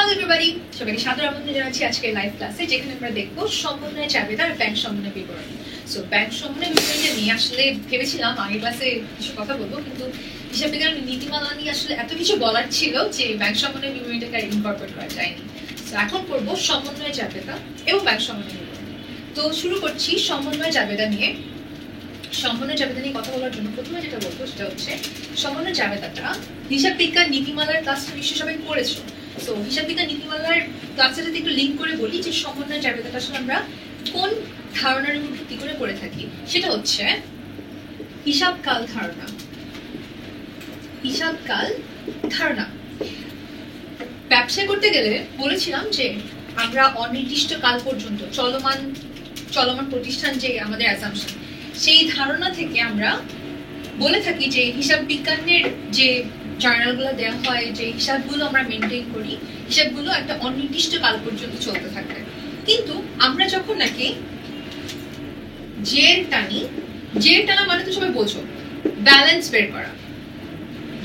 Hello everybody, সবাইকে সাদর আমন্ত্রণ জানাচ্ছি আজকের লাইভ ক্লাসে, যেখানে আমরা দেখবো সমন্বয় চাবিদা আর ব্যাংক সমন্বয় বিবরণী। সো ব্যাংক সমন্বয় বিবরণীটা নিয়ে আসলে ভেবেছিলাম আগের ক্লাসে কিছু কথা বলবো, কিন্তু হিসাব বিজ্ঞানের নীতিমালা নিয়ে আসলে এত কিছু বলার ছিল যে ব্যাংক সমন্বয় বিবরণীটাকে ইনকর্পোরেট করা যায়নি। সো এখন করবো সমন্বয় চাবিদা এবং ব্যাংক সমন্বয় বিবরণী। তো শুরু করছি সমন্বয় চাবিদা নিয়ে। সমন্বয় জাবেদা নিয়ে কথা বলার জন্য প্রথমে যেটা বলবো সেটা হচ্ছে সমন্বয় জাবেদাটা হিসাব বিজ্ঞান নীতিমালার ক্লাসটা নিশ্চয়ই সবাই করেছো। সো হিসাব বিজ্ঞান নীতিমালার ক্লাসের সাথে একটু লিঙ্ক করে বলি যে সমন্বয় জাবেদাটা আসলে আমরা কোন ধারণার উপর ভিত্তি করে থাকি। সেটা হচ্ছে হিসাব কাল ধারণা। হিসাব কাল ধারণা ব্যবসা করতে গেলে বলেছিলাম যে আমরা অনির্দিষ্ট কাল পর্যন্ত চলমান প্রতিষ্ঠান যে আমাদের অ্যাসাম্পশন, সেই ধারণা থেকে আমরা বলে থাকি যে হিসাব বিজ্ঞানের যে জার্নালগুলো দেওয়া হয়, যে হিসাবগুলো আমরা মেনটেন করি, হিসাবগুলো একটা অনির্দিষ্ট কাল পর্যন্ত চলতে থাকবে। কিন্তু আমরা যখন নাকি জের টানা মানে তো সবাই বোঝো ব্যালেন্স বের করা,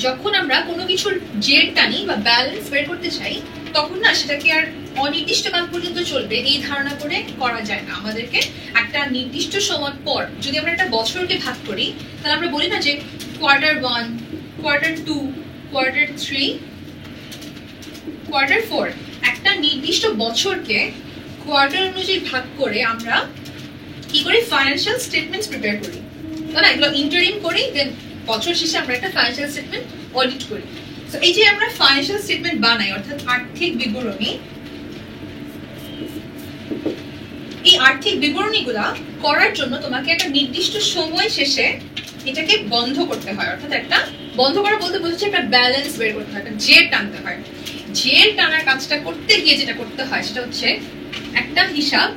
যখন আমরা কোনো কিছুর জের টানি বা ব্যালেন্স বের করতে চাই, তখন না সেটাকে আর অনির্দিষ্ট কাল পর্যন্ত চলবে এই ধারণা করে করা যায় না। আমাদেরকে একটা নির্দিষ্ট সময় পর যদি আমরা একটা বছরকে ভাগ করি, তাহলে আমরা বলি না যে কোয়ার্টার 1, কোয়ার্টার 2, কোয়ার্টার 3, কোয়ার্টার 4, একটা নির্দিষ্ট বছরকে কোয়ার্টার অনুযায়ী ভাগ করে আমরা কি করি, ফাইন্যান্সিয়াল স্টেটমেন্টস প্রিপেয়ার করি, তাই না? এগুলো ইন্টারিম করি, দেন বছর শেষে আমরা একটা ফাইন্যান্সিয়াল স্টেটমেন্ট অডিট করি। তো এই যে আমরা ফাইন্যান্সিয়াল স্টেটমেন্ট বানাই, অর্থাৎ আর্থিক বিবরণী, এই আর্থিক বিবরণীগুলা করার জন্য তোমাকে একটা নির্দিষ্ট সময় শেষে এটাকে বন্ধ করতে হয়। অর্থাৎ একটা বন্ধ করা বলতে বোঝাচ্ছে একটা ব্যালেন্স বের করতে হয়, একটা জের টানতে হয়। জের টানার কাজটা করতে গিয়ে যেটা করতে হয় সেটা হচ্ছে একটা হিসাব,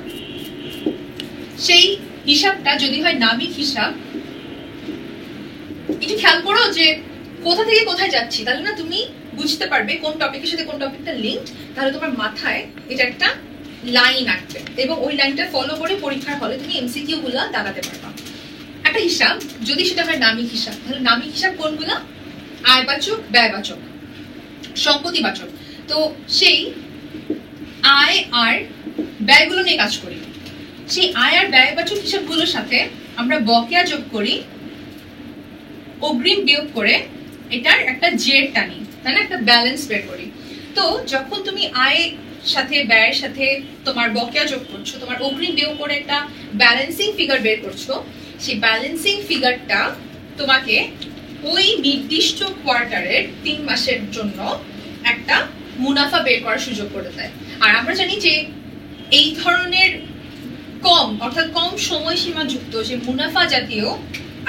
সেই হিসাবটা যদি হয় নামিক হিসাব, একটু খেয়াল করো যে কোথা থেকে কোথায় যাচ্ছি, তাহলে না তুমি বুঝতে পারবে কোন টপিকের সাথে কোন টপিকটা লিঙ্কড। তাহলে তোমার মাথায় এটা একটা লাইন আঁকবে এবং ওই লাইনটা ফলো করে পরীক্ষার হলে তুমি এমসিকিউ গুলা দাঁড়াতে পারবা। একটা হিসাব যদি সেটা হয় নামিক হিসাব, তাহলে নামিক হিসাব কোনগুলা? আয়বাচক, ব্যয়বাচক, সম্পত্তিবাচক। তো সেই আয় আর ব্যয়গুলো নিয়ে কাজ করি। সেই আয় আর ব্যয়বাচক হিসাবগুলোর সাথে আমরা বকেয়া যোগ করি, অগ্রিম বিয়োগ করে এটার একটা জের টানি, তাই না? একটা ব্যালেন্স বের করি। তো যখন তুমি আয় সাথে ব্যয়ের সাথে তোমার বকেয়া যোগ করছো, তোমার অগ্রিম বিয়োগ করে একটা ব্যালেন্সিং ফিগার বের করছো, সেই ব্যালেন্সিং ফিগারটা তোমাকে ওই নির্দিষ্ট কোয়ার্টারের 3 মাসের জন্য একটা মুনাফা বের করার সুযোগ করে দেয়। আর আমরা জানি যে এই ধরনের কম, অর্থাৎ কম সময়সীমা যুক্ত যে মুনাফা জাতীয়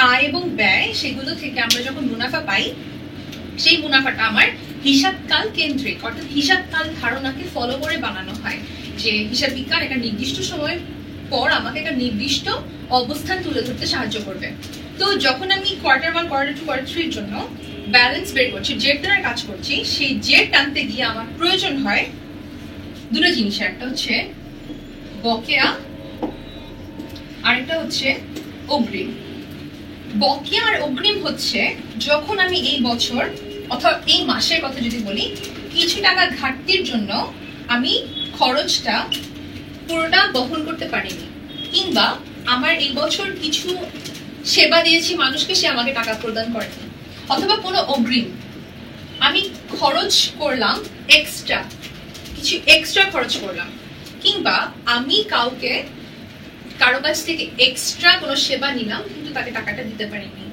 আয় এবং ব্যয়, সেগুলো থেকে আমরা যখন মুনাফা পাই, সেই মুনাফাটা আমার হিসাবকাল কেন্দ্রিক, অর্থাৎ হিসাবকাল ধারণাকে ফলো করে বানানো হয়। যে হিসাব বিজ্ঞান একটা নির্দিষ্ট সময় পর আমাকে একটা নির্দিষ্ট অবস্থান তুলে ধরতে সাহায্য করবে। তো যখন আমি কোয়ার্টার 1, কোয়ার্টার 2, কোয়ার্টার 3 এর জন্য ব্যালেন্স বের করছি, জেড টানার কাজ করছি, সেই জেড টানতে গিয়ে আমার প্রয়োজন হয় দুটো জিনিসের। একটা হচ্ছে বকেয়া, আরেকটা হচ্ছে অগ্রিম। বকেয়া আর অগ্রিম হচ্ছে যখন আমি এই বছর অথবা এই মাসের কথা যদি বলি, কিছু টাকা ঘাটতির জন্য আমি খরচটা পুরোটা বহন করতে পারিনি, কিংবা আমার এই বছর কিছু সেবা দিয়েছি মানুষকে, সে আমাকে টাকা প্রদান করেনি, অথবা কোনো অগ্রিম আমি খরচ করলাম, কিছু এক্সট্রা খরচ করলাম, কিংবা আমি কারো কাছ থেকে এক্সট্রা কোনো সেবা নিলাম কিন্তু তাকে টাকাটা দিতে পারিনি।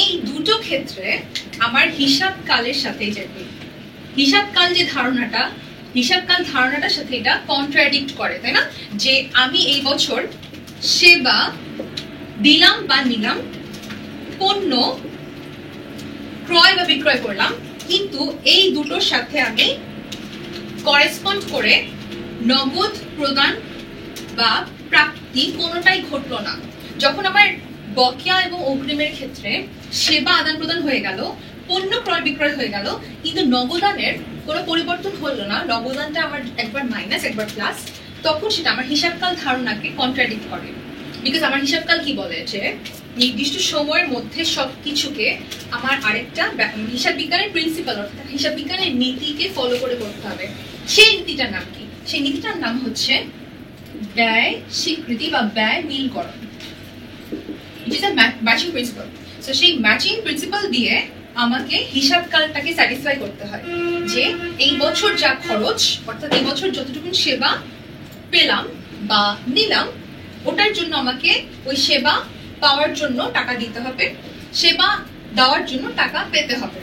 এই দুটো ক্ষেত্রে আমার হিসাব কালের সাথে হিসাবকাল যে ধারণাটা, হিসাবকাল ধারণাটার সাথে এটা কন্ট্রাডিক্ট করে, তাই না? যে আমি এই বছর সেবা দিলাম বা নিলাম, পণ্য ক্রয় বা বিক্রয় করলাম, কিন্তু এই দুটোর সাথে আমি করেসপন্ড করে নগদ প্রদান বা প্রাপ্তি কোনোটাই ঘটলো না। যখন আমার বকেয়া এবং অগ্রিমের ক্ষেত্রে সেবা আদান প্রদান হয়ে গেল, পণ্য ক্রয় বিক্রয় হয়ে গেল, কিন্তু নগদানের কোনো পরিবর্তন হলো না, নগদানটা আমার একবার মাইনাস একবার প্লাস, তখন সেটা আমার হিসাবকাল ধারণাকে কন্ট্রাডিক্ট করে। বিকজ আমার হিসাবকাল কি বলে যে নির্দিষ্ট সময়ের মধ্যে সবকিছুকে আমার আরেকটা হিসাব বিজ্ঞানের প্রিন্সিপাল অর্থাৎ হিসাব বিজ্ঞানের নীতিকে ফলো করে করতে হবে। সেই নীতিটার নাম কি? সেই নীতিটার নাম হচ্ছে ব্যয় স্বীকৃতি বা ব্যয় মিলকরণ। It is a matching principle. So সেই ম্যাচিং প্রিন্সিপাল দিয়ে আমাকে হিসাবকালটাকে স্যাটিসফাই করতে হয় যে এই বছর যা খরচ অর্থাৎ এই বছর যতটুকু সেবা পেলাম বা নিলাম ওটার জন্য আমাকে ওই সেবা পাওয়ার জন্য টাকা দিতে হবে, সেবা দেওয়ার জন্য টাকা পেতে হবে।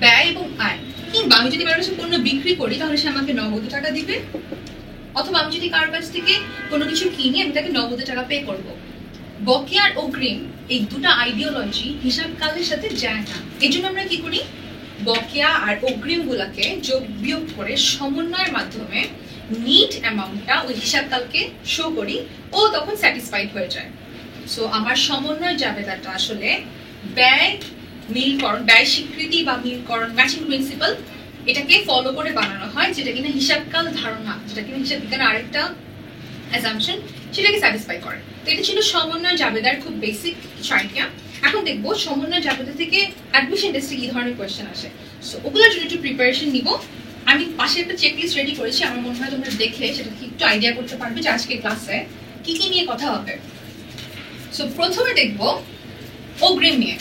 ব্যয় এবং আয়। কিংবা আমি যদি কারোর কাছে পণ্য বিক্রি করি তাহলে সে আমাকে নগদে টাকা দিবে, অথবা আমি যদি কারোর কাছ থেকে কোনো কিছু কিনি আমি তাকে নগদে টাকা পে করব। বকেয়া আর অগ্রিম এই দুটো আইডিওলজি হিসাবকালের সাথে যায় না। এই জন্য আমরা কি করি, বকেয়া আর অগ্রিম গুলাকে যোগ বিয়োগ করে সমন্বয়ের মাধ্যমে নিট অ্যামাউন্টটা ওই হিসাবকালকে শো করি, ও তখন স্যাটিসফাইড হয়ে যায়। সো আমার সমন্বয় জাবেদাটা আসলে ব্যয় মিলকরণ, ব্যয় স্বীকৃতি বা মিলকরণ ম্যাচিং প্রিন্সিপাল, এটাকে ফলো করে বানানো হয়, যেটা কিনা হিসাবকাল ধারণা, যেটা কিনা হিসাব বিজ্ঞানের আরেকটা অ্যাসাম্পশন, সেটাকে স্যাটিসফাই করে। তো এটা ছিল সমন্বয় জাবেদার খুব বেসিক কিছু আইডিয়া। এখন দেখবো সমন্বয় জাবেদা থেকে অ্যাডমিশন টেস্টে কি ধরনের কোয়েশ্চেন আসে। সো ওগুলোর জন্য একটু প্রিপারেশন নিব। আমি পাশে একটা চেকলিস্ট রেডি করেছি, আমার মনে হয় তোমরা দেখলে সেটা একটু আইডিয়া করতে পারবে যে আজকে ক্লাসে কি কি নিয়ে কথা হবে। সো প্রথমে দেখবো অগ্রিম নিয়ে।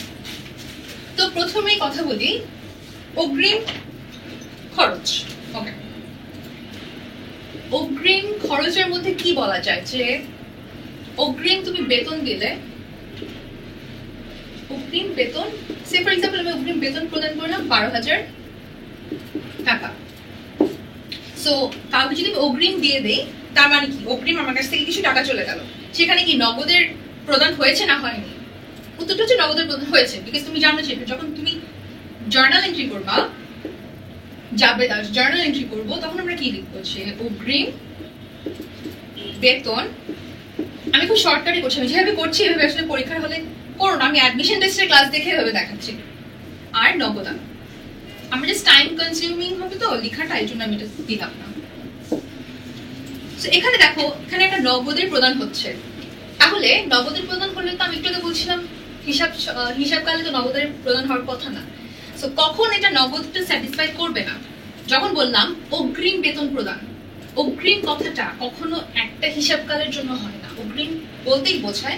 তো প্রথমেই কথা বলি অগ্রিম খরচ। ওকে, অগ্রিম খরচের মধ্যে কি বলা যায় যে অগ্রিম তুমি বেতন দিলে, অগ্রিম বেতন, সে ফর এক্সাম্পল আমি অগ্রিম বেতন প্রদান করলাম 12,000 টাকা। সো কাউকে যদি আমি অগ্রিম দিয়ে দেই তার মানে কি, অগ্রিম আমার কাছ থেকে কিছু টাকা চলে গেল, সেখানে কি নগদের প্রদান হয়েছে না হয়নি? উত্তরটা হচ্ছে নগদের প্রদান হয়েছে। বিকজ তুমি জানো যে যখন তুমি জার্নাল এন্ট্রি করবা, জাবেদা জার্নাল এন্ট্রি করবো, তখন আমরা কি লিখবো যে অগ্রিম বেতন, আমি খুব শর্টকাটে করছি, আমি যেভাবে করছি এভাবে আসলে পরীক্ষার হলে করো না, আমি অ্যাডমিশন টেস্টের ক্লাস দেখে এভাবে দেখাচ্ছি। আর নগদান, আমার জাস্ট টাইম কনজিউমিং হবে তো লেখাটা, এই জন্য আমি এটা দিলাম না। এখানে দেখো, এখানে একটা নগদের প্রদান হচ্ছে, তাহলে নগদের প্রদান করলে তো আমি একটু আগে বলছিলাম হিসাবকালে তো নগদের প্রদান হওয়ার কথা না। সো কখন এটা নগদটা স্যাটিসফাই করবে না? যখন বললাম অগ্রিম বেতন প্রদান। অগ্রিম কথাটা কখনো একটা হিসাবকালের জন্য হয় না, অগ্রিম বলতেই বোঝায়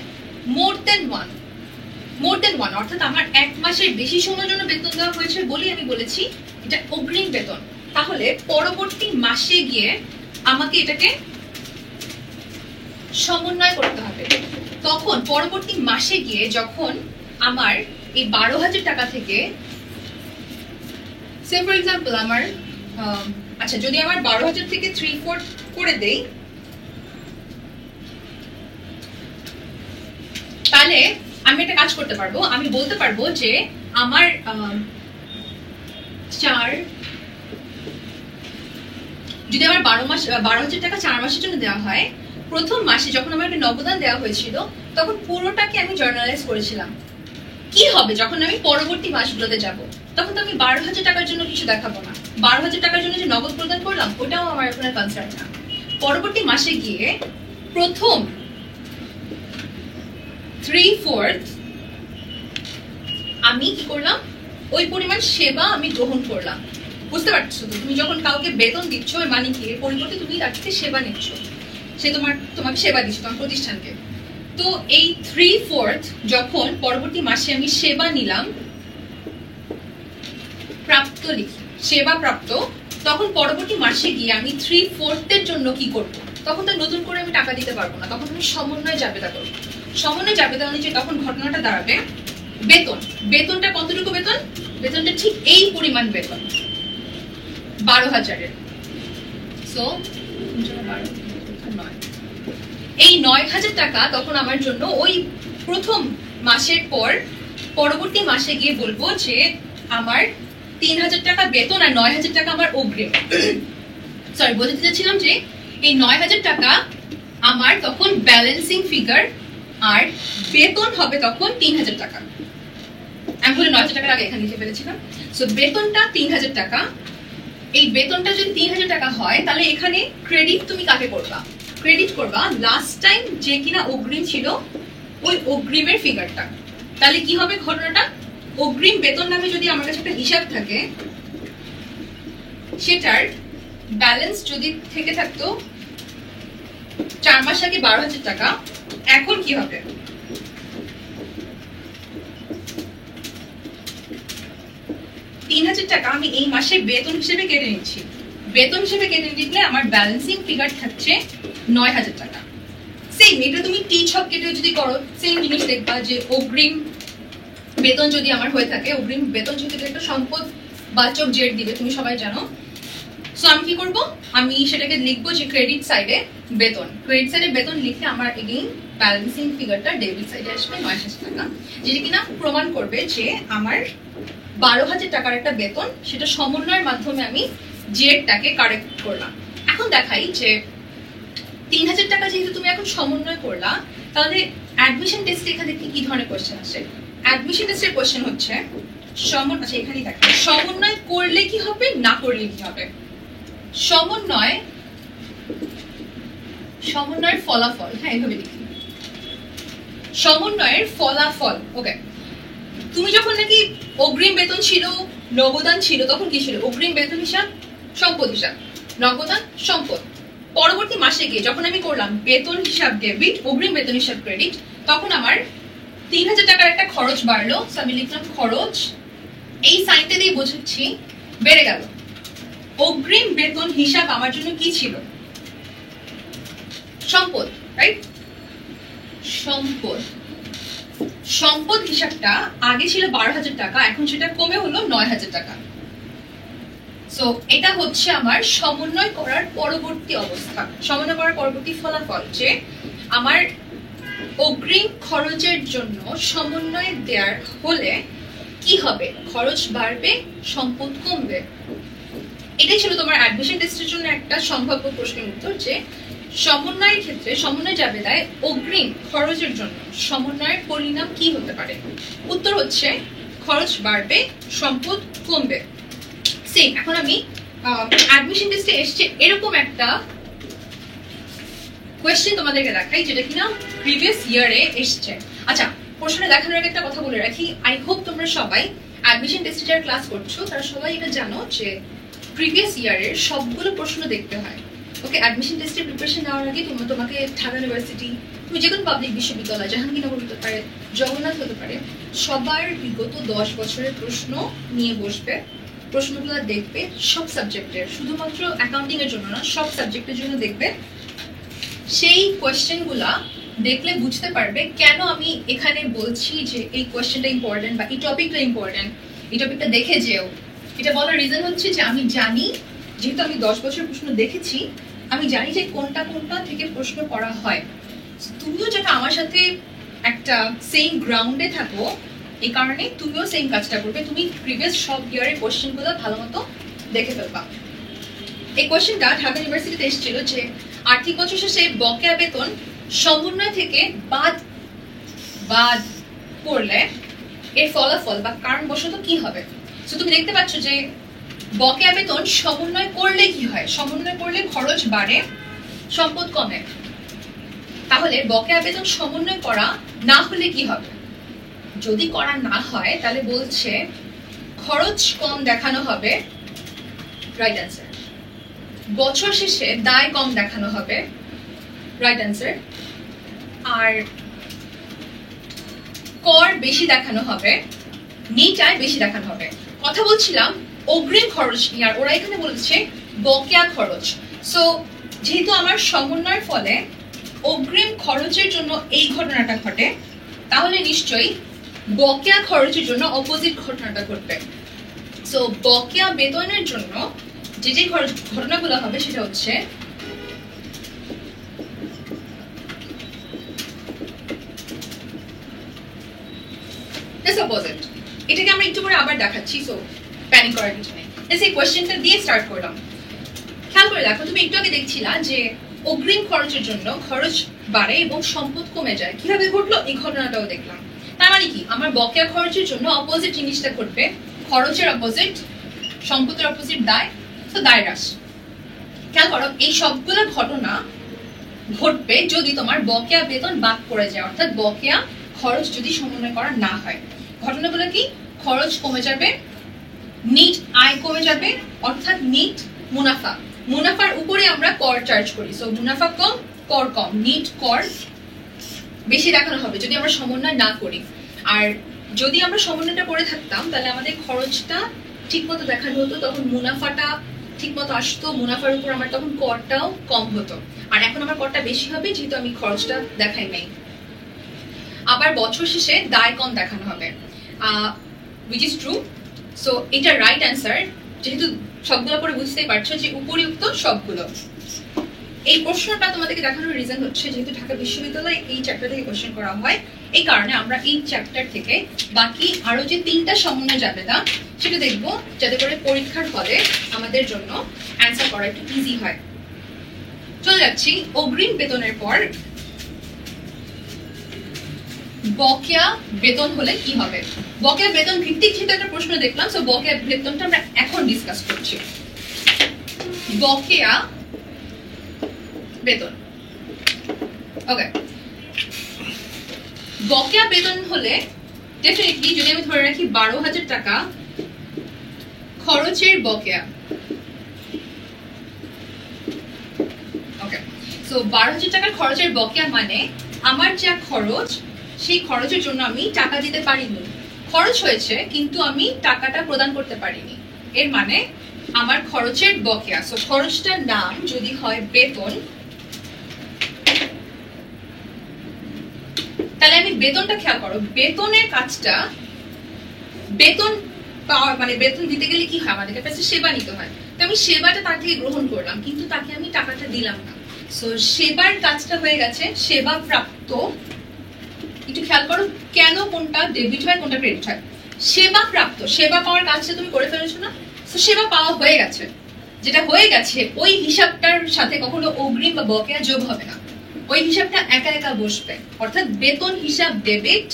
মোর দেন ওয়ান, অর্থাৎ আমার 1 মাসের বেশি সময়ের জন্য বেতন দেওয়া হয়েছে বলেই আমি বলেছি এটা অগ্রিম বেতন। তাহলে পরবর্তী মাসে গিয়ে আমাকে এটাকে সমন্বয় করতে হবে। তখন পরবর্তী মাসে গিয়ে যখন আমার এই 12,000 টাকা থেকে, সে ফর এক্সাম্পল আমার আচ্ছা যদি আমার 12,000 থেকে 3/4 করে দেই, তাহলে আমি একটা কাজ করতে পারবো, আমি বলতে পারবো যে আমার 4, যদি আমার 12,000 টাকা 4 মাসের জন্য দেওয়া হয়, প্রথম মাসে যখন আমার একটা নগদান দেওয়া হয়েছিল তখন পুরোটাকে আমি জার্নালাইজ করেছিলাম। কি হবে যখন আমি পরবর্তী মাসগুলোতে যাব, তখন তো আমি 12,000 টাকার জন্য কিছু দেখাবো না, 12,000 টাকার জন্য যে নগদ প্রদান করলাম ওটাও আমার এখন কনসার্ন না। পরবর্তী মাসে গিয়ে প্রথম 3/4 আমি কি করলাম, ওই পরিমাণ সেবা আমি গ্রহণ করলাম। বুঝতে পারছো তো, তুমি যখন কাউকে বেতন দিচ্ছ এর মানে কি, এর পরিবর্তে তুমি তার থেকে সেবা নিচ্ছ, সে তোমাকে সেবা দিচ্ছে তোমার প্রতিষ্ঠানকে। তো এই 3/4 যখন পরবর্তী মাসে আমি সেবা নিলাম, প্রাপ্ত লিখি, সেবা প্রাপ্ত, তখন পরবর্তী মাসে গিয়ে আমি 3/4 এর জন্য কি করব, তখন তো নতুন করে আমি টাকা দিতে পারবো না, তখন আমি সমন্বয় জাবেদা করবো। সমন্বয় জাবেদা অনুযায়ী তখন ঘটনাটা দাঁড়াবে বেতনটা কতটুকু বেতন, বেতনটা ঠিক এই পরিমাণ বেতন 12,000-এর। সো এই 9,000 টাকা তখন আমার জন্য ওই প্রথম মাসের পর পরবর্তী মাসে গিয়ে বলবো যে আমার 3,000 টাকা বেতন আর 9,000 টাকা আমার অগ্রিম। সরি, বলতে চাচ্ছিলাম যে এই 9,000 টাকা আমার তখন ব্যালেন্সিং ফিগার, আর বেতন হবে তখন 3,000 টাকা। আমি বলে 9,000 টাকার আগে এখানে লিখে ফেলেছিলাম। সো বেতনটা 3,000 টাকা। এই বেতনটা যদি 3,000 টাকা হয় তাহলে এখানে ক্রেডিট তুমি কাকে করবা, ক্রেডিট করবা লাস্ট টাইম যে কিনা অগ্রিম ছিল ওই অগ্রিমের ফিগারটা। তাহলে কি হবে ঘটনাটা, অগ্রিম বেতন নামে যদি আমার কাছে একটা হিসাব থাকে, সেটার ব্যালেন্স যদি থেকে থাকতো 4 মাস আগে 12,000 টাকা, এখন কি হবে, টাকা আমি এই মাসে বেতন হিসেবে কেটে নিচ্ছি। বেতন হিসেবে কেটে নিলে আমার ব্যালেন্সিং ফিগার থাকছে 9,000 টাকা। সেম এটা তুমি টি ছক কেটে যদি করো, সেম জিনিস দেখবা যে অগ্রিম বেতন যদি আমার হয়ে থাকে, অগ্রিম বেতন যেহেতু একটা সম্পদ বাচক জেড দিবে তুমি সবাই জানো। সো আমি কি করব, আমি সেটাকে লিখবো যে ক্রেডিট সাইডে বেতন, ক্রেডিট সাইডে বেতন লিখলে আমার এগেইন ব্যালেন্সিং ফিগারটা ডেবিট সাইডে আসবে 9,000 টাকা, যেটা কিনা প্রমাণ করবে যে আমার 12,000 টাকার একটা বেতন, সেটা সমন্বয়ের মাধ্যমে আমি জেডটাকে কারেক্ট করলাম। এখন দেখাই যে 3,000 টাকা যেহেতু তুমি এখন সমন্বয় করলা, তাহলে অ্যাডমিশন টেস্টে এখানে কি ধরনের কোশ্চেন আসে। অ্যাডমিশন টেস্টের কোশ্চেন হচ্ছে আচ্ছা এখানেই দেখো, সমন্বয় করলে কি হবে, না করলে কি হবে। সমন্বয়ের ফলাফল, হ্যাঁ এইভাবে লিখি, সমন্বয়ের ফলাফল। ওকে, তুমি যখন নাকি অগ্রিম বেতন ছিল, নগদান ছিল, তখন কি ছিল, অগ্রিম বেতন হিসাব সম্পদ হিসাব, নগদান সম্পদ। পরবর্তী মাসে গিয়ে যখন আমি করলাম বেতন হিসাব ডেবিট, অগ্রিম বেতন হিসাব ক্রেডিট, তখন আমার 3,000 টাকার একটা খরচ বাড়লো, আমি লিখলাম খরচ, এই সাইনটা দিয়ে বোঝাচ্ছি বেড়ে গেল। অগ্রিম বেতন হিসাব আমার জন্য কি ছিল, সম্পদ, রাইট, সম্পদ। সম্পদ হিসাবটা আগে ছিল 12,000 টাকা, এখন সেটা কমে হলো 9,000 টাকা। সো এটা হচ্ছে আমার সমন্বয় করার পরবর্তী অবস্থা, সমন্বয় করার পরবর্তী ফলাফল, যে আমার অগ্রিম খরচের জন্য সমন্বয় দেওয়ার হলে কি হবে, খরচ বাড়বে, সম্পদ কমবে। এটাই ছিল তোমার অ্যাডমিশন টেস্টের জন্য একটা সম্ভাব্য প্রশ্নের উত্তর, যে সমন্বয়ের ক্ষেত্রে সমন্বয় যাবে দেয় অগ্রিম খরচের জন্য, সমন্বয়ের পরিণাম কি হতে পারে। উত্তর হচ্ছে খরচ বাড়বে, সম্পদ কমবে। সেম এখন আমি অ্যাডমিশন টেস্টে এসছে এরকম একটা কোয়েশ্চেন তোমাদেরকে দেখাই, যেটা কিনা প্রিভিয়াস ইয়ারে এসছে। আচ্ছা, প্রশ্নে দেখানোর আগে একটা কথা বলে রাখি, আই হোপ তোমরা সবাই অ্যাডমিশন টেস্টে যারা ক্লাস করছো তারা সবাই এটা জানো যে প্রিভিয়াস ইয়ারের সবগুলো প্রশ্ন দেখতে হয়। ওকে, অ্যাডমিশন টেস্টের প্রিপারেশন নেওয়ার আগে তোমাকে ঢাকা ইউনিভার্সিটি, তুমি যে কোনো পাবলিক বিশ্ববিদ্যালয়, জাহাঙ্গীরনগর হতে পারে, জগন্নাথ হতে পারে, সবার বিগত 10 বছরের প্রশ্ন নিয়ে বসবে, প্রশ্নগুলো দেখবে সব সাবজেক্টের, শুধুমাত্র অ্যাকাউন্টিং এর জন্য না, সব সাবজেক্টের জন্য দেখবে। সেই কোয়েশ্চেনগুলা দেখলে বুঝতে পারবে কেন আমি এখানে বলছি যে এই কোয়েশ্চেনটা ইম্পর্টেন্ট বা এই টপিকটা ইম্পর্টেন্ট, এই টপিকটা দেখে যেও। এটা বলার রিজন হচ্ছে যে আমি জানি, যেহেতু আমি 10 বছর প্রশ্ন দেখেছি, আমি জানি যে কোনটা কোনটা থেকে প্রশ্ন করা হয়। তুমিও যেটা আমার সাথে একটা সেম গ্রাউন্ডে থাকো, এই কারণে তুমিও সেম কাজটা করবে, তুমি প্রিভিয়াস সব ইয়ারের কোয়েশ্চেনগুলো ভালো মতো দেখে ফেলবা। এই কোয়েশ্চেনটা ঢাকা ইউনিভার্সিটিতে এসেছিল যে আর্থিক বছর শেষে বকেয়া বেতন সমন্বয় থেকে বাদ করলে এর ফলাফল বা কারণবশত কি হবে। তো তুমি দেখতে পাচ্ছ যে বকেয়া বেতন সমন্বয় করলে কি হয়, সমন্বয় করলে খরচ বাড়ে, সম্পদ কমে। তাহলে বকেয়া বেতন সমন্বয় করা না হলে কি হবে, যদি করা না হয় তাহলে বলছে খরচ কম দেখানো হবে, রাইট অ্যান্সার। বছর শেষে দায় কম দেখানো হবে, রাইট অ্যান্সার। আর কর বেশি দেখানো হবে, নিট আয় বেশি দেখানো হবে। কথা বলছিলাম অগ্রিম খরচ নিয়ে, আর ওরা এখানে বলেছে বকেয়া খরচ। সো যেহেতু আমার সমন্বয়ের ফলে অগ্রিম খরচের জন্য এই ঘটনাটা ঘটে, তাহলে নিশ্চয়ই বকেয়া খরচের জন্য অপোজিট ঘটনাটা ঘটবে। সো বকেয়া বেতনের জন্য যে যে ঘটনাগুলো হবে সেটা হচ্ছে অপোজিট। এটাকে আমরা একটু করে আবার দেখাচ্ছি, সো প্যানিক করার কিছু নেই। এই কোয়েশ্চেনটা দিয়ে স্টার্ট করলাম। খেয়াল করে দেখো, তুমি একটু আগে দেখছিলা যে অগ্রিম খরচের জন্য খরচ বাড়ে এবং সম্পদ কমে যায়, কিভাবে ঘটলো এই ঘটনাটাও দেখলাম। তার মানে কি, আমার বকেয়া খরচের জন্য অপোজিট জিনিসটা ঘটবে, খরচের অপোজিট, সম্পদের অপোজিট দায়, তো দায় হ্রাস। খেয়াল করো এই সবগুলো ঘটনা ঘটবে যদি তোমার বকেয়া বেতন বাদ পড়ে যায়, অর্থাৎ বকেয়া খরচ যদি সমন্বয় করা না হয়। ঘটনাগুলো কি? খরচ কমে যাবে, নিট আয় কমে যাবে, অর্থাৎ নিট মুনাফা, মুনাফার উপরে আমরা কর চার্জ করি, সো মুনাফা কম, কর কম, নিট কর বেশি দেখানো হবে যদি আমরা সমন্বয় না করি। আর যদি আমরা সমন্বয়টা করে থাকতাম তাহলে আমাদের খরচটা ঠিক মতো দেখানো হতো, তখন মুনাফাটা ঠিক মতো আসতো, মুনাফার উপর আমার তখন করটাও কম হতো। আর এখন আমার করটা বেশি হবে যেহেতু আমি খরচটা দেখাই নাই। আবার বছর শেষে দায় কম দেখানো হবে, which is true, সো এটা রাইট অ্যান্সার। যেহেতু সবগুলো পরে বুঝতেই পারছো যে উপরিউক্ত সবগুলো। এই প্রশ্নটা তোমাদেরকে দেখানোর রিজন হচ্ছে যেহেতু ঢাকা বিশ্ববিদ্যালয়ে এই চ্যাপ্টার থেকে কোশ্চেন করা হয়, এই কারণে আমরা এই চ্যাপ্টার থেকে বাকি আরো যে 3টা সমন্বয় যাবে না সেটা দেখবো, যাতে করে পরীক্ষার হলে আমাদের জন্য অ্যান্সার করা একটু ইজি হয়। চলে যাচ্ছি অগ্রিম বেতনের পর বকেয়া বেতন হলে কি হবে। বকেয়া বেতন ভিত্তিক যেহেতু একটা প্রশ্ন দেখলাম, সো বকেয়া বেতনটা আমরা এখন ডিসকাস করছি। বকেয়া বেতন, ওকে, বকেয়া বেতন হলে ডেফিনেটলি যদি আমি ধরে রাখি 12,000 টাকা খরচের বকেয়া, ওকে, সো 12,000 টাকার খরচের বকেয়া মানে আমার যা খরচ সেই খরচের জন্য আমি টাকা দিতে পারিনি, খরচ হয়েছে কিন্তু আমি টাকাটা প্রদান করতে পারিনি, এর মানে আমার খরচের বকেয়া। সো খরচটার নাম যদি হয় বেতন, তাহলে আমি বেতনটা খেয়াল করো, বেতনের কাজটা, বেতন পাওয়া মানে বেতন দিতে গেলে কি হয়, আমাদের কাছে সেবা নিতে হয়, তো আমি সেবাটা তার থেকে গ্রহণ করলাম কিন্তু তাকে আমি টাকাটা দিলাম না, সো সেবার কাজটা হয়ে গেছে সেবা প্রাপ্ত। একটু খেয়াল করো কেন কোনটা ডেবিট হয় কোনটা ক্রেডিট হয়। সেবা প্রাপ্ত, সেবা পাওয়ার কাজটা তুমি করে ফেলেছো না, তো সেবা পাওয়া হয়ে গেছে, যেটা হয়ে গেছে ওই হিসাবটার সাথে কখনো অগ্রিম বা বকেয়া যোগ হবে না, ওই হিসাবটা একা একা বসবে, অর্থাৎ বেতন হিসাব ডেবিট,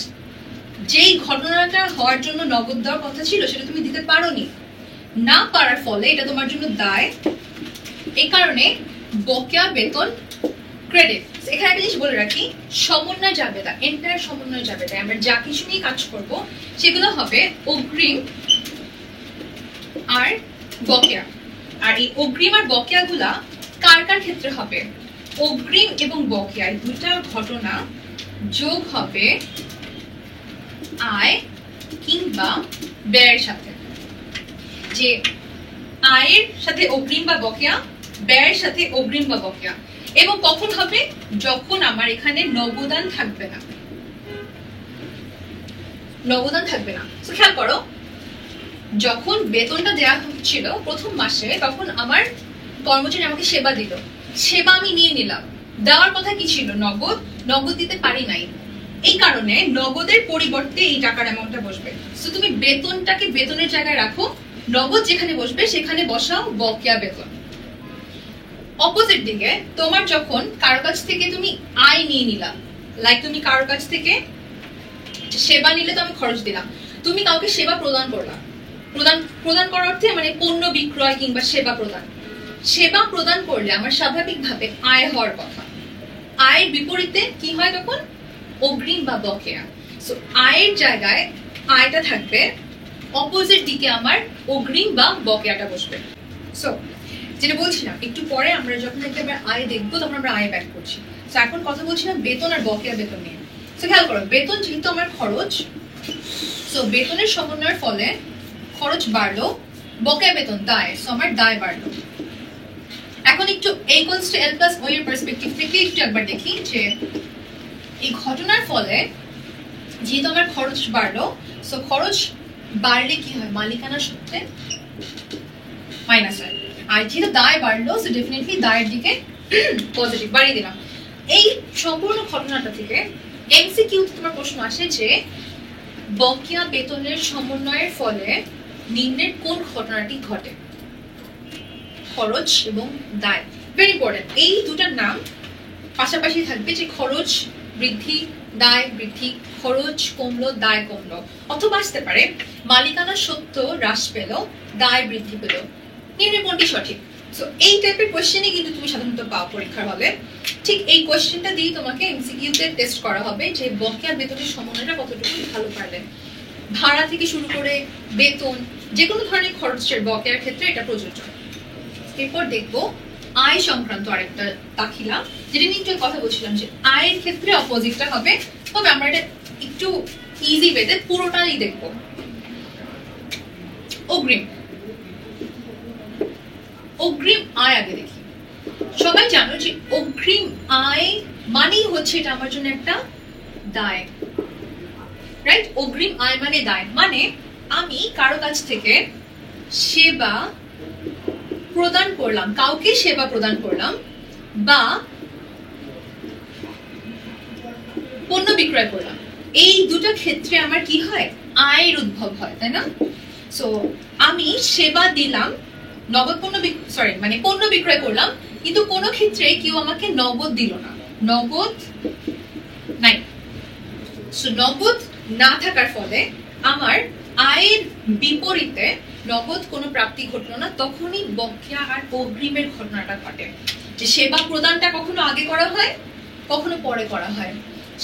যেই ঘটনাটা হওয়ার জন্য নগদ দেওয়ার কথা ছিল সেটা তুমি দিতে পারোনি, না পারার ফলে এটা তোমার জন্য দায়, এই কারণে বকেয়া বেতন ক্রেডিট। এখানে একটা জিনিস বলে রাখি, সমন্বয় যাবে না, এন্টায়ার সমন্বয় যাবে না, আমরা যা কিছু নিয়ে কাজ করব সেগুলো হবে অগ্রিম আর বকেয়া। আর এই অগ্রিম আর বকেয়া গুলা কার কার ক্ষেত্রে হবে, অগ্রিম এবং বকেয়া দুইটা ঘটনা যোগ হবে আয় কিংবা ব্যয়ের সাথে, যে আয়ের সাথে অগ্রিম বা বকেয়া, ব্যয়ের সাথে অগ্রিম বা বকেয়া, এবং কখন হবে, যখন আমার এখানে নগদান থাকবে না, নগদান থাকবে না। তো খেয়াল করো, যখন বেতনটা দেওয়া হচ্ছিল প্রথম মাসে তখন আমার কর্মচারী আমাকে সেবা দিল, সেবা আমি নিয়ে নিলাম, দেওয়ার কথা কি ছিল নগদ, নগদ দিতে পারি নাই, এই কারণে নগদের পরিবর্তে এই টাকার অ্যামাউন্টটা বসবে। সো তুমি বেতনটাকে বেতনের জায়গায় রাখো, নগদ যেখানে বসবে সেখানে বসাও বকেয়া বেতন। অপোজিট দিকে তোমার যখন কারো কাছ থেকে তুমি আয় নিয়ে নিলা, লাইক তুমি কারো কাছ থেকে সেবা নিলে তো আমি খরচ দিলাম, তুমি কাউকে সেবা প্রদান করলাম, প্রদান করার অর্থে মানে পণ্য বিক্রয় কিংবা সেবা প্রদান, সেবা প্রদান করলে আমার স্বাভাবিকভাবে আয় হওয়ার কথা, আয়ের বিপরীতে কি হয় তখন অগ্রিম বা বকেয়া। সো আয়ের জায়গায় আয়টা থাকবে, অপোজিট দিকে আমার অগ্রিম বা বকেয়াটা বসবে। সো যেটা বলছিলাম একটু পরে আমরা যখন একেবারে আয় দেখবো তখন আমরা আয় ব্যাক করছি, তো এখন কথা বলছিলাম বেতন আর বকেয়া বেতন নিয়ে। তো খেয়াল করো, বেতন যেহেতু আমার খরচ, সো বেতনের সমন্বয়ের ফলে খরচ বাড়লো, বকেয়া বেতন দায়, সো আমার দায় বাড়লো। এখন একটু a equals to l plus o এর পার্সপেক্টিভ থেকে একটু একবার দেখি যে এই ঘটনার ফলে যেহেতু আমার খরচ বাড়লো, সো খরচ বাড়লে কি হয়, মালিকানা সূত্রে মাইনাস হয়, আর যেহেতু দায় বাড়লো সো ডেফিনেটলি দায়ের দিকে পজিটিভ বাড়িয়ে দিলাম। এই সম্পূর্ণ ঘটনাটা থেকে এমসিকিউ তোমার প্রশ্ন আসে যে বকেয়া বেতনের সমন্বয়ের ফলে নিম্নের কোন ঘটনাটি ঘটে, খরচ এবং দায়, ভেরি ইম্পর্টেন্ট, এই দুটার নাম পাশাপাশি থাকবে, যে খরচ বৃদ্ধি দায় বৃদ্ধি, খরচ কমলো দায় কমলো, অথবা আসতে পারে মালিকানা সত্ত্ব হ্রাস পেল দায় বৃদ্ধি পেল, নিম্নের কোনটি সঠিক। সো এই টাইপের কোয়েশ্চেনই কিন্তু তুমি সাধারণত পাও পরীক্ষার হলে। ঠিক এই কোয়েশ্চেনটা দিয়ে তোমাকে এমসিকিউতে টেস্ট করা হবে যে বকেয়া বেতনের সমন্বয়টা কতটুকু ভালো পারলে। ভাড়া থেকে শুরু করে বেতন যে কোনো ধরনের খরচের বকেয়ার ক্ষেত্রে এটা প্রযোজ্য। এরপর দেখবো আয় সংক্রান্ত আরেকটা দাখিলা, যেটা নিয়ে একটু কথা বলছিলাম যে আয়ের ক্ষেত্রে অপোজিটটা হবে। তবে আমরা এটা একটু ইজি ওয়েতে পুরোটাই দেখবো। অগ্রিম অগ্রিম আয় আগে দেখি। সবাই জানো যে অগ্রিম আয় মানেই হচ্ছে এটা আমার জন্য একটা দায়, রাইট? অগ্রিম আয় মানে দায়, মানে আমি কারো কাছ থেকে সেবা প্রদান করলাম, কাউকে সেবা প্রদান করলাম বা পণ্য বিক্রয় করলাম, এই দুটো ক্ষেত্রে আমার কি হয়? আয়ের উদ্ভব হয়, তাই না? সো আমি সেবা দিলাম, নগদ পণ্য মানে পণ্য বিক্রয় করলাম, কিন্তু কোনো ক্ষেত্রে কেউ আমাকে নগদ দিল না, নগদ নাই। সো নগদ না থাকার ফলে আমার আয়ের বিপরীতে নগদ কোনো প্রাপ্তি ঘটলো না, তখনই বকেয়া আর অগ্রিমের ঘটনাটা ঘটে। যে সেবা প্রদানটা কখনো আগে করা হয়, কখনো পরে করা হয়।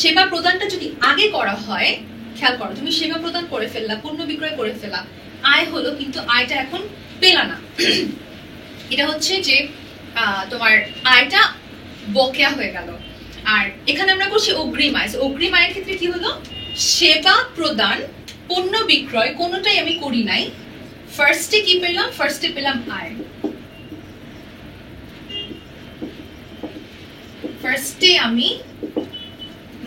সেবা প্রদানটা যদি আগে করা হয়, খেয়াল করো, তুমি সেবা প্রদান করে ফেললা, পণ্য বিক্রয় করে ফেলা, আয় হলো, কিন্তু আয়টা এখন পেলা না। এটা হচ্ছে যে তোমার আয়টা বকেয়া হয়ে গেল। আর এখানে আমরা করছি অগ্রিম আয়। অগ্রিম আয়ের ক্ষেত্রে কি হলো? সেবা প্রদান, পণ্য বিক্রয় কোনোটাই আমি করি নাই, ফার্স্টে কি পেলাম? ফার্স্টে পেলাম আয়। ফার্স্টে আমি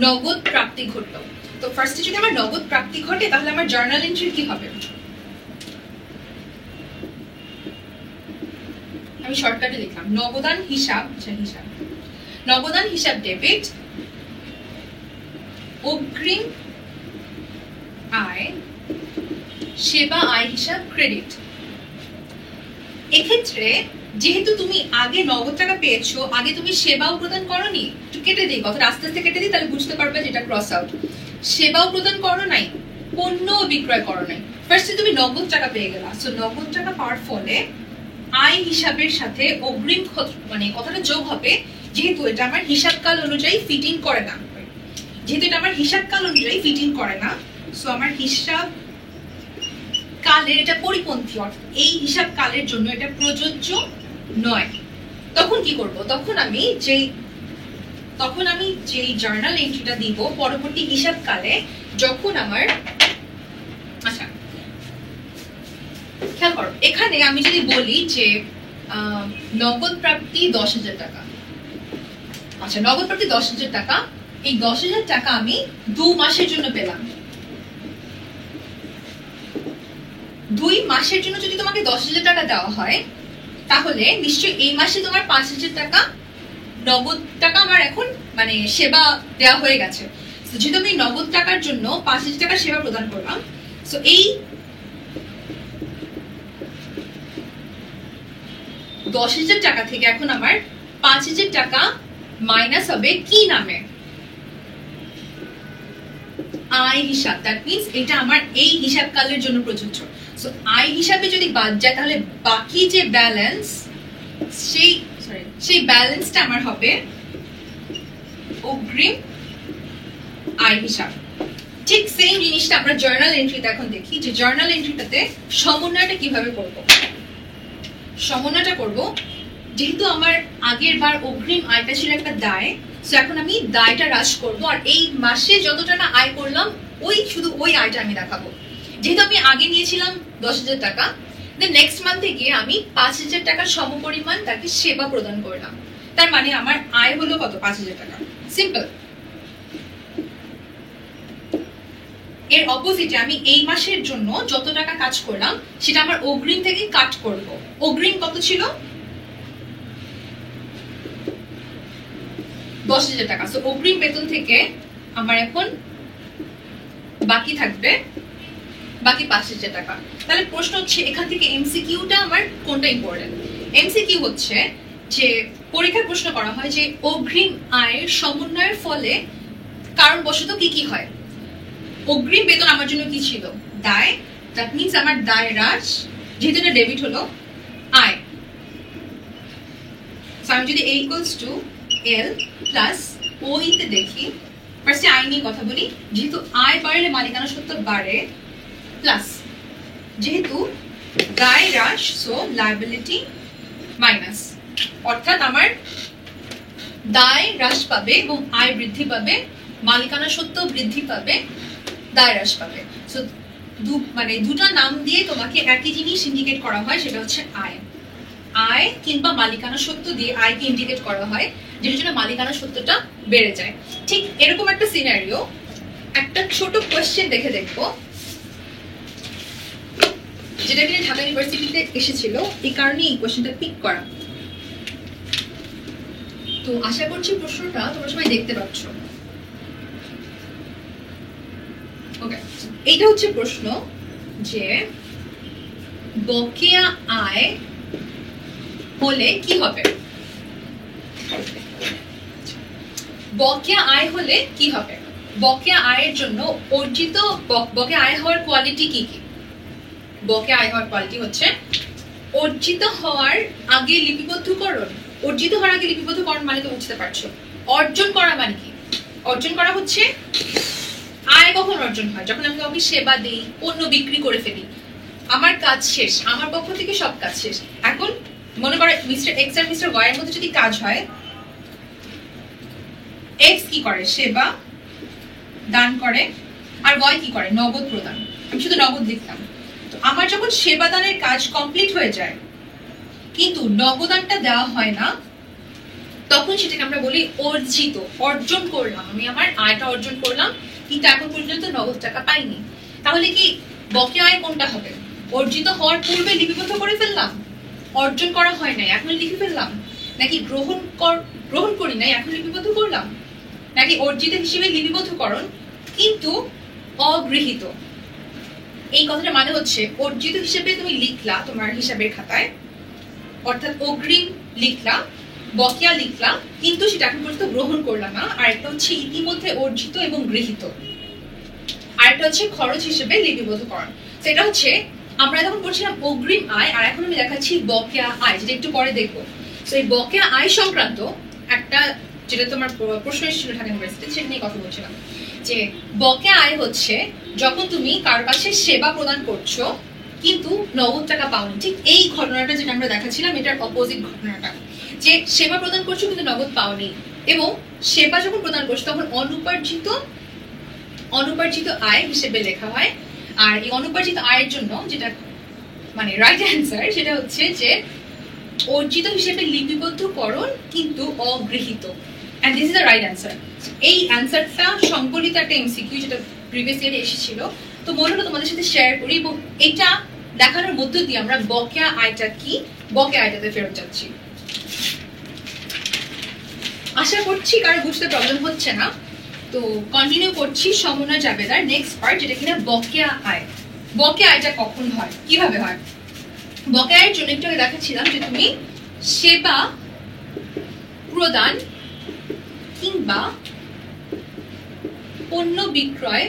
নগদ প্রাপ্তি ঘটলো। তো ফার্স্টে যদি আমার নগদ প্রাপ্তি ঘটে তাহলে আমার জার্নাল এন্ট্রি কি হবে? আমি শর্টকাটে লিখলাম নগদান হিসাব, হিসাব নগদান হিসাব ডেবিট, অগ্রিম আয়, সেবা আয় হিসাব ক্রেডিট। এক্ষেত্রে যেহেতু তুমি আগে নগদ টাকা পেয়েছো, আগে তুমি সেবাও প্রদান করনি, একটু কেটে দিই, কথা আস্তে আস্তে কেটে দিই, তাহলে বুঝতে পারবে যেটা ক্রস আউট। সেবাও প্রদান করো নাই, পণ্য বিক্রয় করো নাই, ফার্স্টে তুমি নগদ টাকা পেয়ে গেলা। সো নগদ টাকা পাওয়ার ফলে আয় হিসাবের সাথে অগ্রিম মানে কথাটা যোগ হবে, যেহেতু এটা আমার হিসাবকাল অনুযায়ী ফিটিং করে না, যেহেতু এটা আমার হিসাবকাল অনুযায়ী ফিটিং করে না, সো আমার হিসাব কালের এটা পরিপন্থী, অর্থাৎ এই হিসাব কালের জন্য এটা প্রযোজ্য নয়। তখন কি করব? তখন আমি যেই জার্নাল এন্ট্রিটা দিব পরবর্তী হিসাব কালে, যখন আমার, আচ্ছা খেয়াল করো, এখানে আমি যদি বলি যে নগদ প্রাপ্তি 10,000 টাকা, আচ্ছা নগদ প্রাপ্তি 10,000 টাকা, এই 10,000 টাকা আমি 2 মাসের জন্য পেলাম। 2 মাসের জন্য যদি তোমাকে 10,000 টাকা দেওয়া হয়, তাহলে নিশ্চয়ই এই মাসে তোমার 5,000 টাকা নগদ টাকা আমার এখন মানে সেবা দেওয়া হয়ে গেছে। যেহেতু আমি নগদ টাকার জন্য 5,000 টাকা সেবা প্রদান করলাম, সো এই 10,000 টাকা থেকে এখন আমার 5,000 টাকা মাইনাস হবে কি নামে? আয় হিসাব। দ্যাট মিন্স এটা আমার এই হিসাব কালের জন্য প্রযোজ্য। সো আয় হিসাবে যদি বাদ যায়, তাহলে বাকি যে ব্যালেন্স, সেই ব্যালেন্সটা আমার হবে অগ্রিম আয় হিসাব। ঠিক সেম জিনিসটা আমরা জার্নাল এন্ট্রিতে এখন দেখি, যে জার্নাল এন্ট্রিটাতে সমন্বয়টা কিভাবে করব। সমন্বয়টা করব, যেহেতু আমার আগের বার অগ্রিম আয়টা ছিল একটা দায়, সো এখন আমি দায়টা হ্রাস করব, আর এই মাসে যত টাকা আয় করলাম শুধু ওই আয়টা আমি দেখাবো। যেহেতু আমি আগে নিয়েছিলাম 10,000 টাকা, দেন নেক্সট মান্থে গিয়ে আমি 5,000 টাকার সমপরিমাণ তাকে সেবা প্রদান করলাম, তার মানে আমার আয় হলো কত? 5,000 টাকা। সিম্পল। এর অপোজিটে আমি এই মাসের জন্য যত টাকা কাজ করলাম সেটা আমার অগ্রিম থেকে কাট করব। অগ্রিম কত ছিল? 10,000 টাকা। সো অগ্রিম বেতন থেকে আমার এখন বাকি থাকবে বাকি 5,000 টাকা। তাহলে প্রশ্ন হচ্ছে এখান থেকে এমসিকিউটা আমার কোনটা ইম্পর্টেন্ট? এমসিকিউ হচ্ছে যে পরীক্ষায় প্রশ্ন করা হয় যে অগ্রিম আয়ের সমন্বয়ের ফলে কারণবশত কি কি হয়। অগ্রিম বেতন আমার জন্য কি ছিল? দায়। দ্যাট মিন্স আমার দায় হ্রাস, যেহেতু এটা ডেবিট হলো, আয় আমি যদি a equals to l plus OE তে দেখি, ফার্স্টে আই নিয়ে কথা বলি। যেহেতু আয় বাড়লে মালিকানা সত্ত্ব বাড়ে, প্লাস যেহেতু দায় হ্রাস, সো লায়াবিলিটি মাইনাস, অর্থাৎ আমার দায় হ্রাস পাবে এবং আয় বৃদ্ধি পাবে, মালিকানা সত্ত্ব বৃদ্ধি পাবে, দায় হ্রাস পাবে। সো মানে দুটা নাম দিয়ে তোমাকে একই জিনিস ইন্ডিকেট করা হয়, সেটা হচ্ছে আয়। আয় কিংবা মালিকানা সত্ত্ব দিয়ে আয়কে ইন্ডিকেট করা হয়, যেটার জন্য মালিকানা সত্ত্বটা বেড়ে যায়। ঠিক এরকম একটা সিনারিও একটা ছোট কোয়েশ্চেন দেখে দেখবো, যেটা কিনা ঢাকা ইউনিভার্সিটিতে এসেছিল, এই কারণে এই কোয়েশ্চেনটা পিক করা। তো আশা করছি প্রশ্নটা তোমরা সবাই দেখতে পাচ্ছ। ওকে, এইটা হচ্ছে প্রশ্ন যে বকেয়া আয় হলে কি হবে। বকেয়া আয় হলে কি হবে? বকেয়া আয়ের জন্য অর্জিত বকেয়া আয় হওয়ার কোয়ালিটি কি কি? বকেয়া আয় হওয়ার কোয়ালিটি হচ্ছে অর্জিত হওয়ার আগে লিপিবদ্ধকরণ। অর্জিত হওয়ার আগে লিপিবদ্ধকরণ মানে তো বুঝতে পারছো, অর্জন করা মানে কি? অর্জন করা হচ্ছে আয় কখন অর্জন হয়? যখন আমি কাউকে সেবা দিই, পণ্য বিক্রি করে ফেলি, আমার কাজ শেষ, আমার পক্ষ থেকে সব কাজ শেষ। এখন মনে করো মিস্টার এক্স আর মিস্টার ওয়াই এর মধ্যে যদি কাজ হয়, এক্স কি করে? সেবা দান করে, আর ওয়াই কি করে? নগদ প্রদান। আমি শুধু নগদ লিখলাম। তো আমার যখন সেবা দানের কাজ কমপ্লিট হয়ে যায় কিন্তু নগদানটা দেওয়া হয় না, তখন সেটাকে আমরা বলি অর্জিত। অর্জন করলাম, আমি আমার আয়টা অর্জন করলাম কিন্তু এখন পর্যন্ত নগদ টাকা পাইনি। তাহলে কি বকেয়া আয় কোনটা হবে? অর্জিত হওয়ার পূর্বে লিপিবদ্ধ করে ফেললাম, অর্জন করা হয় নাই এখন লিখে ফেললাম, নাকি গ্রহণ করি নাই এখন লিপিবদ্ধ করলাম, নাকি অর্জিত হিসেবে লিপিবদ্ধকরণ কিন্তু অগৃহীত। এই কথাটা মানে হচ্ছে অর্জিত হিসেবে তুমি লিখলা তোমার হিসাবের খাতায়, অর্থাৎ অগ্রিম লিখলা, বকেয়া লিখলা, কিন্তু সেটা এখন পর্যন্ত গ্রহণ করলাম না। আর একটা হচ্ছে ইতিমধ্যে অর্জিত এবং গৃহীত, আর একটা হচ্ছে খরচ হিসেবে লিপিবদ্ধকরণ। সেটা হচ্ছে আমরা যখন পড়ছিলাম অগ্রিম আয়, আর এখন আমি দেখাচ্ছি বকেয়া আয়, যেটা একটু পরে দেখবো। তো এই বকেয়া আয় সংক্রান্ত একটা, যেটা তোমার প্রশ্ন এসেছিল ঢাকা ইউনিভার্সিটি, সেটা নিয়ে কথা বলছিলাম যে বকেয়া আয় হচ্ছে যখন তুমি কার কাছে সেবা প্রদান করছো কিন্তু নগদ টাকা পাওনি। ঠিক এই ঘটনাটা যেটা আমরা দেখাচ্ছিলাম, এটার অপোজিট ঘটনাটা, যে সেবা প্রদান করছো কিন্তু নগদ পাওনি, এবং সেবা যখন প্রদান করছো তখন অনুপার্জিত আয় হিসেবে লেখা হয়। আর এই অনুপার্জিত আয়ের জন্য যেটা মানে রাইট অ্যান্সার, সেটা হচ্ছে যে অর্জিত হিসেবে লিপিবদ্ধকরণ কিন্তু অগৃহীত। And this is the right answer. এই অ্যান্সারটা সংকলিত একটা এমসিকিউ, যেটা প্রিভিয়াস ইয়ারে এসেছিল। তো মনে হলো তোমাদের সাথে শেয়ার করি, এবং এটা দেখানোর মধ্য দিয়ে আমরা বকেয়া আয়টা কি, বকেয়া আয়টাতে ফেরত যাচ্ছি। আশা করছি কারো বুঝতে প্রবলেম হচ্ছে না। তো কন্টিনিউ করছি সমন্বয় জাবেদার নেক্সট পার্ট, যেটা কিনা বকেয়া আয়। বকেয়া আয়টা কখন হয়, কিভাবে হয়? বকেয়া আয়ের জন্য একটু আগে দেখাচ্ছিলাম যে তুমি সেবা প্রদান কিংবা পণ্য বিক্রয়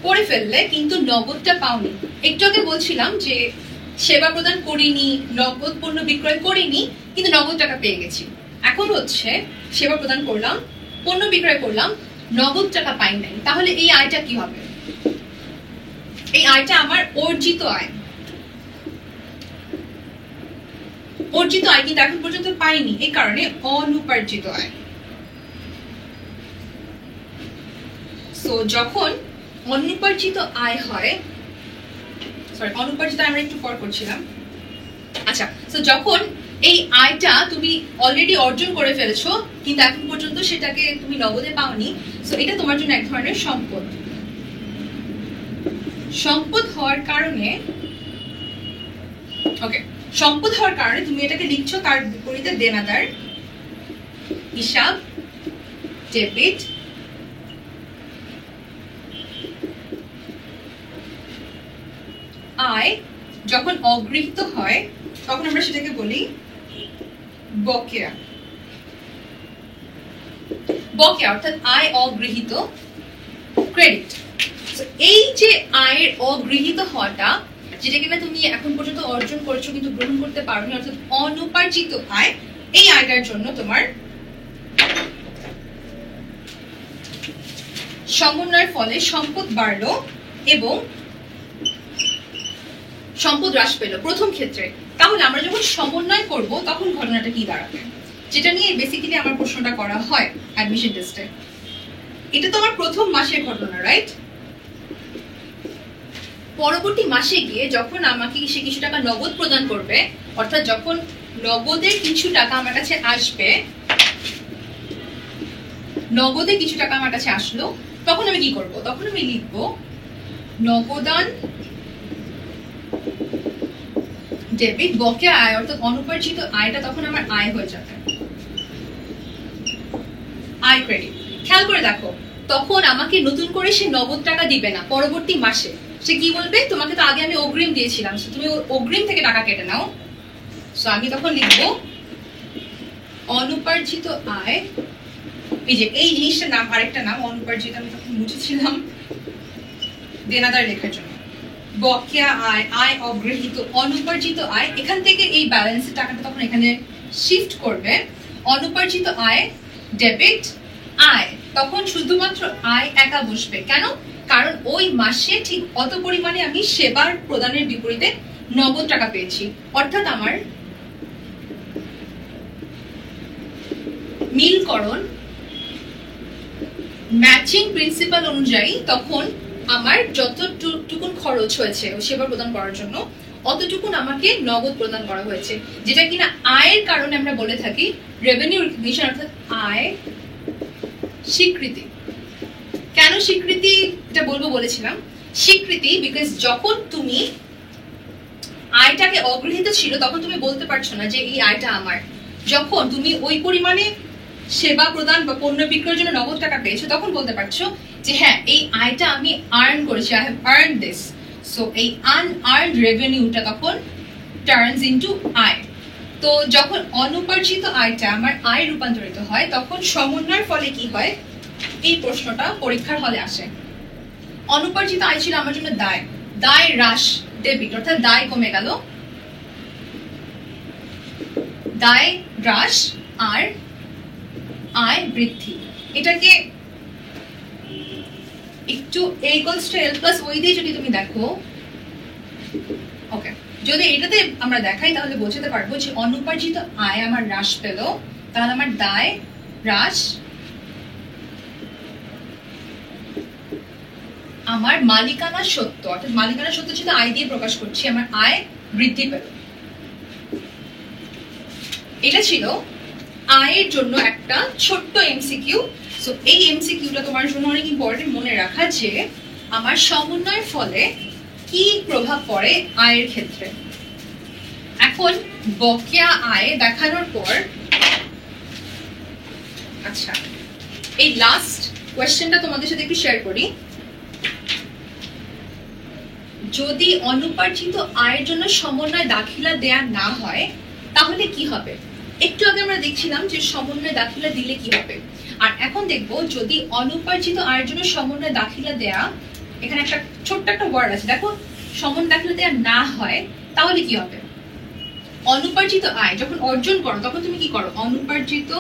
করে ফেললে কিন্তু নগদটা পাওনি। একটু আগে বলছিলাম যে সেবা প্রদান করিনি, নগদ পণ্য বিক্রয় করিনি, কিন্তু নগদ টাকা পেয়ে গেছি। এখন হচ্ছে সেবা প্রদান করলাম, পণ্য বিক্রয় করলাম, নগদ টাকা পাই নাই। তাহলে এই আয়টা কি হবে? এই আয়টা আমার অর্জিত আয়। অর্জিত আয় কিন্তু এখন পর্যন্ত পাইনি, এই কারণে অনুপার্জিত আয়। সো যখন অনুপার্জিত আয় হয়, সরি অনুপার্জিত আয় আমরা একটু পর করছিলাম। আচ্ছা, সো যখন এই আয়টা তুমি অলরেডি অর্জন করে ফেলেছো কিন্তু এখন পর্যন্ত সেটাকে তুমি নগদে পাওনি, সো এটা তোমার জন্য এক ধরনের সম্পদ। সম্পদ হওয়ার কারণে, ওকে, সম্পদ হওয়ার কারণে তুমি এটাকে লিখছো তার বিপরীতে দেনাদার হিসাব, ডেবিট, আয় যখন অগৃহীত হয় তখন আমরা সেটাকে বলি বকেয়া। বকেয়া অর্থাৎ আয় অগৃহীত, ক্রেডিট। এই যে আয়ের অগৃহীত হওয়াটা, যেটা কিনা তুমি এখন পর্যন্ত অর্জন করেছো কিন্তু গ্রহণ করতে পারোনি, অর্থাৎ অনুপার্জিত আয়, এই আয়টার জন্য তোমার সমন্বয়ের ফলে সম্পদ বাড়লো এবং সম্পদ হ্রাস পেল প্রথম ক্ষেত্রে। তাহলে আমরা যখন সমন্বয় করব তখন ঘটনাটা কি দাঁড়াবে, যেটা নিয়ে বেসিক্যালি আমার প্রশ্নটা করা হয় অ্যাডমিশন টেস্টে। এটা তো আমার প্রথম মাসের ঘটনা, রাইট? পরবর্তী মাসে গিয়ে যখন আমাকে সে কিছু টাকা নগদ প্রদান করবে, অর্থাৎ যখন নগদের কিছু টাকা আমার কাছে আসবে, নগদে কিছু টাকা আমার কাছে আসলো, তখন আমি কি করব? তখন আমি লিখব নগদান ডেবিট বকেয়া আয়, অর্থাৎ অনুপার্জিত আয়টা তখন আমার আয় হয়ে যাবে, আয় ক্রেডিট। খেয়াল করে দেখো, তখন আমাকে নতুন করে সে নগদ টাকা দিবে না। পরবর্তী মাসে সে কি বলবে, তোমাকে তো আগে আমি অগ্রিম দিয়েছিলাম, তুমি অগ্রিম থেকে টাকা কেটে নাও। সো আমি তখন লিখবো অনুপার্জিত আয়, এই যে এই জিনিসটার নাম, আরেকটা নাম অনুপার্জিত, আমি তখন মুছেছিলাম দেনাদার লেখার জন্য। বকেয়া আয়, আয় অগ্রহীত, অনুপার্জিত আয়, এখান থেকে এই ব্যালেন্সের টাকাটা তখন এখানে শিফট করবে। অনুপার্জিত আয় ডেবিট আয়, তখন শুধুমাত্র আয় একা বসবে। কেন? কারণ ওই মাসে ঠিক অত পরিমাণে আমি সেবার প্রদানের বিপরীতে নগদ টাকা পেয়েছি, অর্থাৎ আমার মিলকরণ ম্যাচিং প্রিন্সিপাল অনুযায়ী তখন আমার যতটুকুন খরচ হয়েছে সেবা প্রদান করার জন্য অতটুকুন আমাকে নগদ প্রদান করা হয়েছে, যেটা কিনা আয়ের কারণে আমরা বলে থাকি রেভিনিউ রিকগনিশন, অর্থাৎ আয় স্বীকৃতি। কেন স্বীকৃতি এটা বলবো বলেছিলাম? স্বীকৃতি বিকজ যখন তুমি আয়টাকে অগৃহীত ছিল তখন তুমি বলতে পারছো না যে এই আয়টা আমার। যখন তুমি ওই পরিমাণে সেবা প্রদান বা পণ্য বিক্রয়ের জন্য নগদ টাকা পেয়েছো তখন বলতে পারছো যে হ্যাঁ, এই আয়টা আমি আর্ন করেছি, I have earn this. So এই আনআর্নড রেভিনিউটা তখন টার্নস ইনটু আয়। তো যখন অনুপার্জিত আয়টা আমার আয় রূপান্তরিত হয় তখন সমন্বয়ের ফলে কি হয়, এই প্রশ্নটা পরীক্ষার হলে আসে। অনুপার্জিত আয় ছিল আমার জন্য দায়, দায় হ্রাস ডেবিট, অর্থাৎ দায় কমে গেল, দায় হ্রাস আর আয় বৃদ্ধি। এটাকে একটু a equals to l plus ওই দিয়ে যদি তুমি দেখো, ওকে, যদি এটাতে আমরা দেখাই তাহলে বোঝাতে পারবো যে অনুপার্জিত আয় আমার হ্রাস পেল, তাহলে আমার দায় হ্রাস, আমার মালিকানা সত্য, অর্থাৎ মালিকানা সত্য ছিল আয় দিয়ে প্রকাশ করছি, আমার আয় বৃদ্ধি পেল। এটা ছিল আয়ের জন্য একটা ছোট্ট এমসিকিউ। সো এই এমসিকিউটা তোমার জন্য অনেক ইম্পর্টেন্ট মনে রাখা, যে আমার সমন্বয়ের ফলে কি প্রভাব পড়ে আয়ের ক্ষেত্রে। এখন বকেয়া আয় দেখানোর পর, আচ্ছা এই লাস্ট কোয়েশ্চেনটা তোমাদের সাথে একটু শেয়ার করি। যদি অনুপার্জিত আয়ের জন্য সমন্বয় দাখিলা দেয়া না হয় তাহলে কি হবে? একটু আগে আমরা দেখছিলাম যে সমন্বয় দাখিলা দিলে কি হবে, আর এখন দেখবো যদি অনুপার্জিত আয়ের জন্য সমন্বয় দাখিলা দেয়া, এখানে একটা ছোট্ট একটা ওয়ার্ড আছে দেখো, সমন্বয় দাখিলা দেয়া না হয় তাহলে কি হবে। অনুপার্জিত আয় যখন অর্জন করো তখন তুমি কি করো, অনুপার্জিত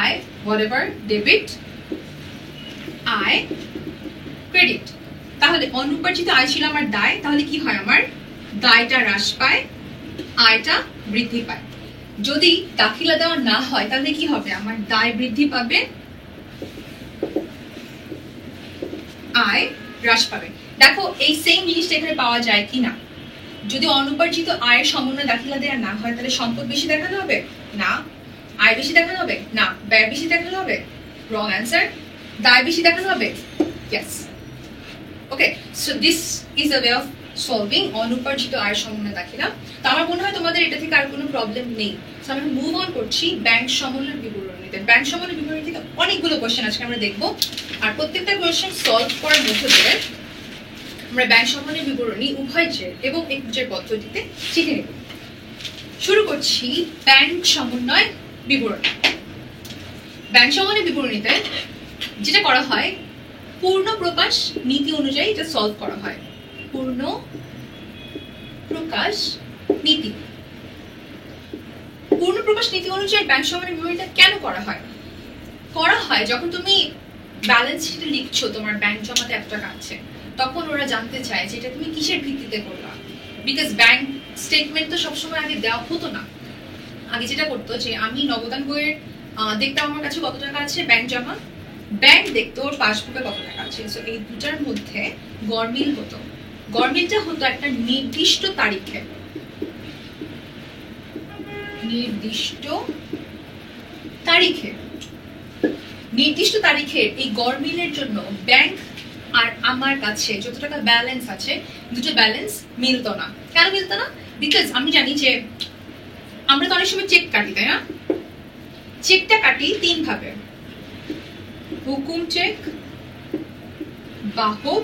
আয় whatever ডেবিট আয় ক্রেডিট। তাহলে অনুপার্জিত আয় ছিল আমার দায়, তাহলে কি হয়, আমার দায়টা হ্রাস পায়, আয়টা বৃদ্ধি পায়। যদি দাখিলা দেওয়া না হয় তাহলে কি হবে, আমার দায় বৃদ্ধি পাবে, আয় হ্রাস পাবে। দেখো এই সেম জিনিসটা এখানে পাওয়া যায় কিনা। যদি অনুপার্জিত আয়ের সমন্বয় দাখিলা দেওয়া না হয় তাহলে সম্পদ বেশি দেখানো হবে না, আয় বেশি দেখানো হবে না, ব্যয় বেশি দেখানো হবে, রং অ্যান্সার, দায় বেশি দেখানো হবে, yes. Okay, so this is a way of solving অনুপার্জিত আয়ের সমন্বয় দাখিলা। তো আমার মনে হয় তোমাদের এটা থেকে আর কোনো প্রবলেম নেই। সো আমি মুভ অন করছি ব্যাংক সমন্বয় বিবরণীতে। ব্যাংক সমন্বয় বিবরণী থেকে অনেকগুলো কোয়েশ্চেন আজকে আমরা দেখবো, আর প্রত্যেকটা কোয়েশ্চেন সলভ করার মধ্যে দিয়ে আমরা ব্যাংক সমন্বয় বিবরণী উভয় জের এবং একজের পদ্ধতিতে শিখে নেব। শুরু করছি ব্যাংক সমন্বয় বিবরণী। ব্যাংক সমন্বয় বিবরণীতে যেটা করা হয়, পূর্ণ প্রকাশ নীতি অনুযায়ী এটা সলভ করা হয়। পূর্ণ প্রকাশ নীতি মাস নীতি অনুযায়ী ব্যাংক সমানের বিবরণীটা কেন করা হয়? যখন তুমি ব্যালেন্স শিটে লিখছো তোমার ব্যাংক জমাতে এত টাকা আছে, তখন ওরা জানতে চায় যে এটা তুমি কিসের ভিত্তিতে করলা। বিকজ ব্যাংক স্টেটমেন্ট তো সবসময় আগে দেওয়া হতো না। আগে যেটা করতো যে আমি নবদান বইয়ের দেখতাম আমার কাছে কত টাকা আছে ব্যাংক জমা, ব্যাংক দেখতো ওর পাসবুকে কত টাকা আছে। সো এই দুটার মধ্যে গরমিল হতো। গরমিলটা হতো একটা নির্দিষ্ট তারিখে, নির্দিষ্ট তারিখে এই গরমিলের জন্য ব্যাংক আর আমার কাছে যত টাকা ব্যালেন্স আছে দুটো ব্যালেন্স মিলতো না। কেন মিলতো না? বিকজ আমি জানি যে আমরা তো অনেক সময় চেক কাটি, তাই না? চেকটা কাটি 3 ভাবে, হুকুম চেক, বাহক,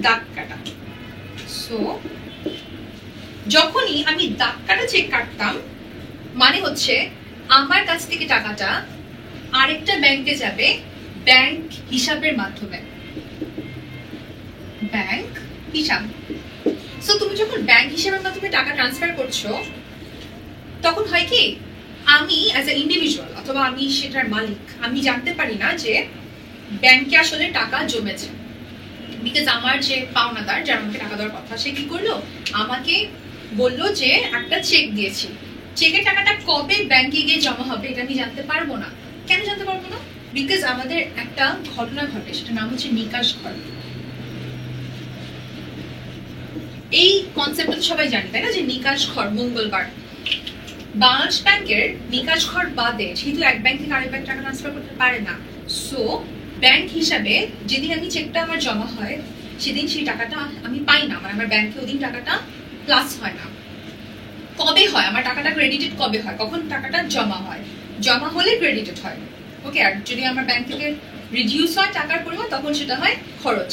দাগ কাটা। সো যখনই আমি দাগ কাটা চেক কাটতাম মানে হচ্ছে আমার কাছ থেকে টাকাটা আরেকটা ব্যাংকে যাবে ব্যাংক হিসাবের মাধ্যমে। ব্যাংক হিসাব। সো তুমি যখন ব্যাংক হিসাবের মাধ্যমে টাকা ট্রান্সফার করছো তখন হয় কি, আমি অ্যাজ এ ইন্ডিভিজুয়াল অথবা আমি সেটার মালিক, আমি জানতে পারি না যে ব্যাংকে আসলে টাকা জমেছে। বিকজ আমার যে পাওনাদার, যার আমাকে টাকা দেওয়ার কথা, সে কি করলো, আমাকে বললো যে একটা চেক দিয়েছি, চেকের টাকাটা কবে ব্যাংকে গিয়ে জমা হবে এটা আমি জানতে পারবো না। কেন জানতে পারবো না? বিকজ আমাদের একটা ঘটনা ঘটে, সেটা নাম হচ্ছে নিকাশ ঘর। এই কনসেপ্ট সবাই জানি, তাই না, যে নিকাশ ঘর মঙ্গলবার। বাংলাদেশ ব্যাংকের নিকাশ ঘর বাদে যেহেতু এক ব্যাংক থেকে আরেক ব্যাংক টাকা ট্রান্সফার করতে পারে না, সো ব্যাংক হিসাবে যেদিন আমি চেকটা আমার জমা হয় সেদিন সেই টাকাটা আমি পাই না, মানে আমার ব্যাংকে ওদিন টাকাটা প্লাস হয় না। কবে হয় আমার টাকাটা ক্রেডিটেড? কবে হয়? কখন টাকাটা জমা হয়, জমা হলে ক্রেডিটেড হয়। ওকে, আর যদি আমার ব্যাংক থেকে রিডিউস হয় টাকার পরিমাণ তখন সেটা হয় খরচ।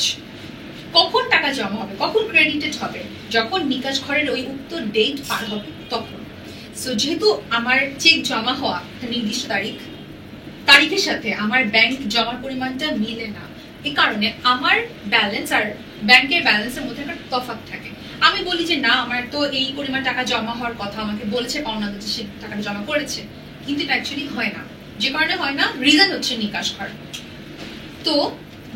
কখন টাকা জমা হবে, কখন ক্রেডিটেড হবে? যখন নিকাশ ঘরের ওই উক্ত ডেট পার হবে তখন। সো যেহেতু আমার চেক জমা হওয়া নির্দিষ্ট তারিখের সাথে আমার ব্যাংক জমার পরিমাণটা মিলে না, এই কারণে আমার ব্যালেন্স আর ব্যাংকের ব্যালেন্সের মধ্যে একটা তফাৎ থাকে। আমি বলি যে না, আমার তো এই পরিমাণ টাকা জমা হওয়ার কথা, আমাকে বলেছে পাওনাদার যে সে টাকাটা জমা করেছে, কিন্তু এটা অ্যাকচুয়ালি হয় না। যে কারণে হয় না, রিজন হচ্ছে নিকাশ ঘর। তো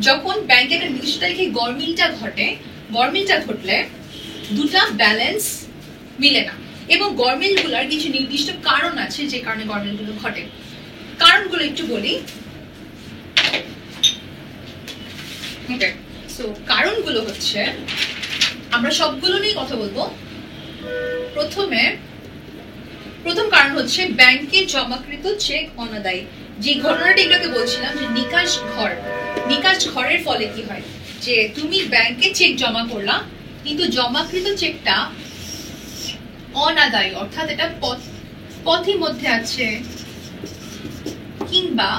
যখন ব্যাংকে একটা নির্দিষ্ট তারিখে গরমিলটা ঘটলে দুটা ব্যালেন্স মিলে না, এবং গরমিলগুলোর কিছু নির্দিষ্ট কারণ আছে যে কারণে গরমিলগুলো ঘটে। কারণগুলো একটু বলি। সো কারণগুলো হচ্ছে, আমরা সবগুলো নিয়ে কথা বলবো। প্রথম কারণ হচ্ছে ব্যাংকে জমাকৃত চেক অনাদায়ী। যে ঘটনাটা এগুলোকে বলছিলাম যে নিকাশ ঘরের ফলে কি হয়, যে তুমি ব্যাংকে চেক জমা করলা কিন্তু জমাকৃত চেকটা অনাদায়ী, অর্থাৎ এটা পথের মধ্যে আছে কিংবা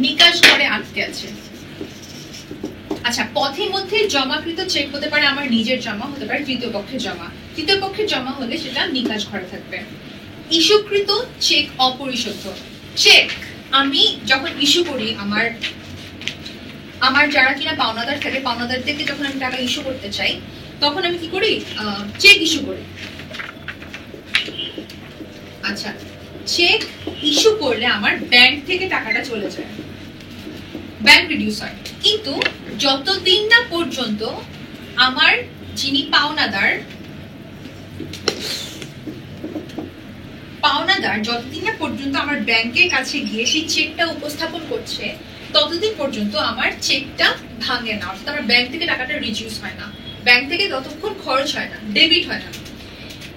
নিকাশ ঘরে আটকে আছে। আচ্ছা, পথের মধ্যে জমাকৃত চেক হতে পারে আমার নিজের জমা, হতে পারে তৃতীয় পক্ষের জমা। তৃতীয় পক্ষের জমা হলে সেটা নিকাশ ঘরে থাকবে। ইস্যুকৃত চেক অপরিশোধিত চেক আমি যখন ইস্যু করি, আমার যারা কিনা পাওনাদার থাকে, পাওনাদার থেকে যখন আমি টাকা ইস্যু করতে চাই তখন আমি কি করি, চেক ইস্যু করি। আচ্ছা, চেক ইস্যু করলে আমার ব্যাংক থেকে টাকাটা চলে যায়, ব্যাংক রিডিউস হয়। কিন্তু যতদিন না পর্যন্ত আমার যিনি পাওনাদার যতদিন না পর্যন্ত আমার ব্যাংকের কাছে গিয়ে সেই চেকটা উপস্থাপন করছে, ততদিন পর্যন্ত আমার চেকটা ভাঙে না, অর্থাৎ আমার ব্যাংক থেকে টাকাটা রিডিউস হয় না, ব্যাংক থেকে ততক্ষণ খরচ হয় না, ডেবিট হয় না।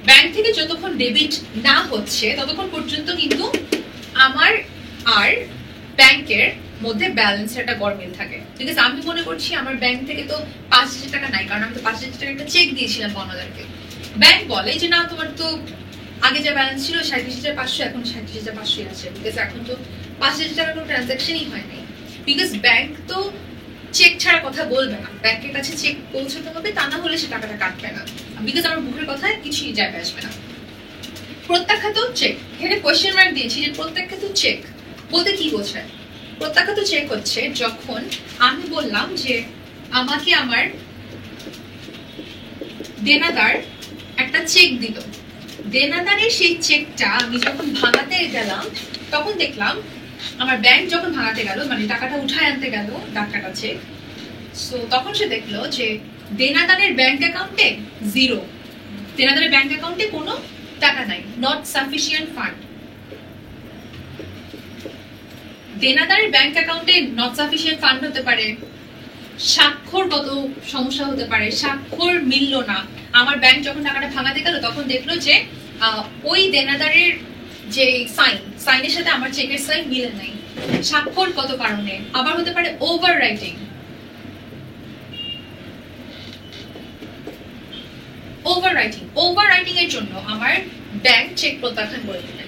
ব্যাংক থেকে যতক্ষণ ডেবিট না হচ্ছে ততক্ষণ পর্যন্ত কিন্তু আমার আর ব্যাংকের মধ্যে ব্যালেন্সের একটা গরমিল থাকে। বিকজ আমি মনে করছি আমার ব্যাংক থেকে তো 5,000 টাকা নাই, কারণ আমি তো 5,000 টাকা একটা চেক দিয়েছিলাম পাওনাদারকে। ব্যাংক বলে যে না, তোমার তো আগে যা ব্যালেন্স ছিল 37,500, এখন 37,500 আছে। বিকজ এখন তো 5,000 টাকার কোনো ট্রানজাকশনই হয় নাই। বিকজ ব্যাংক তো চেক ছাড়া কথা বলবে না, ব্যাংকের কাছে চেক পৌঁছাতে হবে, তা না হলে সে টাকাটা কাটবে না। বিকজ আমার মুখের কথায় কিছুই যায় আসবে না। প্রত্যাখ্যাত চেক, এখানে কোয়েশ্চেন মার্ক দিয়েছি যে প্রত্যাখ্যাত চেক বলতে কি বোঝায়। প্রত্যাখ্যাত চেক হচ্ছে যখন আমি বললাম যে আমাকে আমার দেনাদার একটা চেক দিল, দেনাদারের সেই চেকটা আমি যখন ভাঙাতে গেলাম তখন দেখলাম আমার ব্যাংক যখন ভাঙাতে গেল, মানে টাকাটা উঠায় আনতে গেল ডাকাটা চেক, সো তখন সে দেখলো যে দেনাদারের ব্যাংক অ্যাকাউন্টে জিরো, দেনাদারের ব্যাংক অ্যাকাউন্টে কোনো টাকা নাই, নট সাফিসিয়েন্ট ফান্ড। দেনাদারের ব্যাংক অ্যাকাউন্টে নট সাফিসিয়েন্ট ফান্ড হতে পারে, স্বাক্ষরগত সমস্যা হতে পারে, স্বাক্ষর মিলল না। আমার ব্যাংক যখন টাকাটা ভাঙাতে গেল তখন দেখলো যে ওই দেনাদারের যে সাইনের সাথে আমার চেকের সাইন মিলে নাই, স্বাক্ষরগত কারণে। আবার হতে পারে ওভার রাইটিং, ওভার রাইটিং এর জন্য আমার ব্যাংক চেক প্রত্যাখ্যান করে দেবে।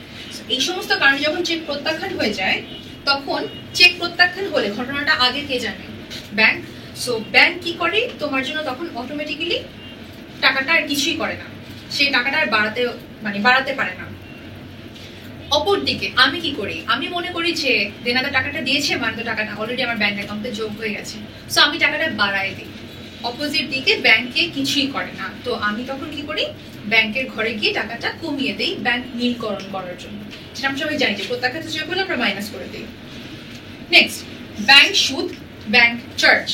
এই সমস্ত কারণে যখন চেক প্রত্যাখ্যান হয়ে যায় তখন চেক প্রত্যাখ্যান হলে ঘটনাটা আগে কে জানে? ব্যাংক। সো ব্যাংক কি করে তোমার জন্য তখন অটোমেটিক্যালি টাকাটা আর কিছুই করে না, সেই টাকাটা আর বাড়াতে পারে না। অপরদিকে আমি কি করি? আমি মনে করি যে দেনাদার টাকাটা দিয়েছে মানে তো টাকাটা অলরেডি আমার ব্যাংক অ্যাকাউন্টে যোগ হয়ে গেছে, সো আমি টাকাটা বাড়াই দিই। অপোজিট দিকে ব্যাংকে কিছুই করে না, তো আমি তখন কি করি? ব্যাংকের ঘরে গিয়ে টাকাটা কমিয়ে দেই ব্যাংক নীলকরণ করার জন্য, যেটা আমরা সবাই জানি যে প্রত্যাখ্যাত যোগ হলে আমরা মাইনাস করে দিই। নেক্সট, ব্যাংক সুদ, ব্যাংক চার্জ।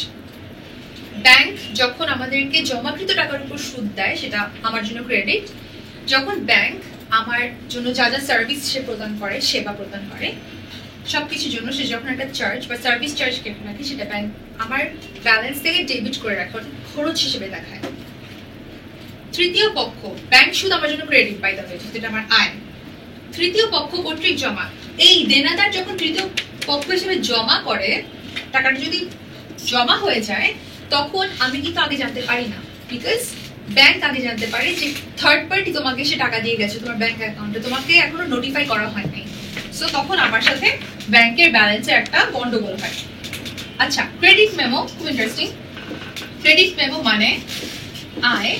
ব্যাংক যখন আমাদেরকে জমাকৃত টাকার উপর সুদ দেয় সেটা আমার জন্য ক্রেডিট। যখন ব্যাংক আমার জন্য যা যা সার্ভিস সে প্রদান করে, সেবা প্রদান করে, সবকিছুর জন্য সে যখন একটা চার্জ বা সার্ভিস চার্জ কেটে রাখে সেটা ব্যাংক আমার ব্যালেন্স থেকে ডেবিট করে রাখে, অর্থাৎ খরচ হিসেবে দেখায়। তৃতীয় পক্ষ, ব্যাংক সুদ আমার জন্য ক্রেডিট বাই দ্য ওয়ে, যেটা আমার আয়। তৃতীয় পক্ষ কর্তৃক জমা, এই দেনাদার যখন তৃতীয় পক্ষ হিসেবে জমা করে, টাকাটা যদি জমা হয়ে যায় তখন আমি কিন্তু আগে জানতে পারি না, বিকজ ব্যাংক আগে জানতে পারে যে থার্ড পার্টি তোমাকে সে টাকা দিয়ে গেছে তোমার ব্যাংক অ্যাকাউন্টে, তোমাকে এখনো নোটিফাই করা হয় নাই। সো তখন আমার সাথে ব্যাংকের ব্যালেন্সে একটা গন্ডগোল হয়। আচ্ছা, ক্রেডিট মেমো খুব ইন্টারেস্টিং। ক্রেডিট মেমো মানে আয়,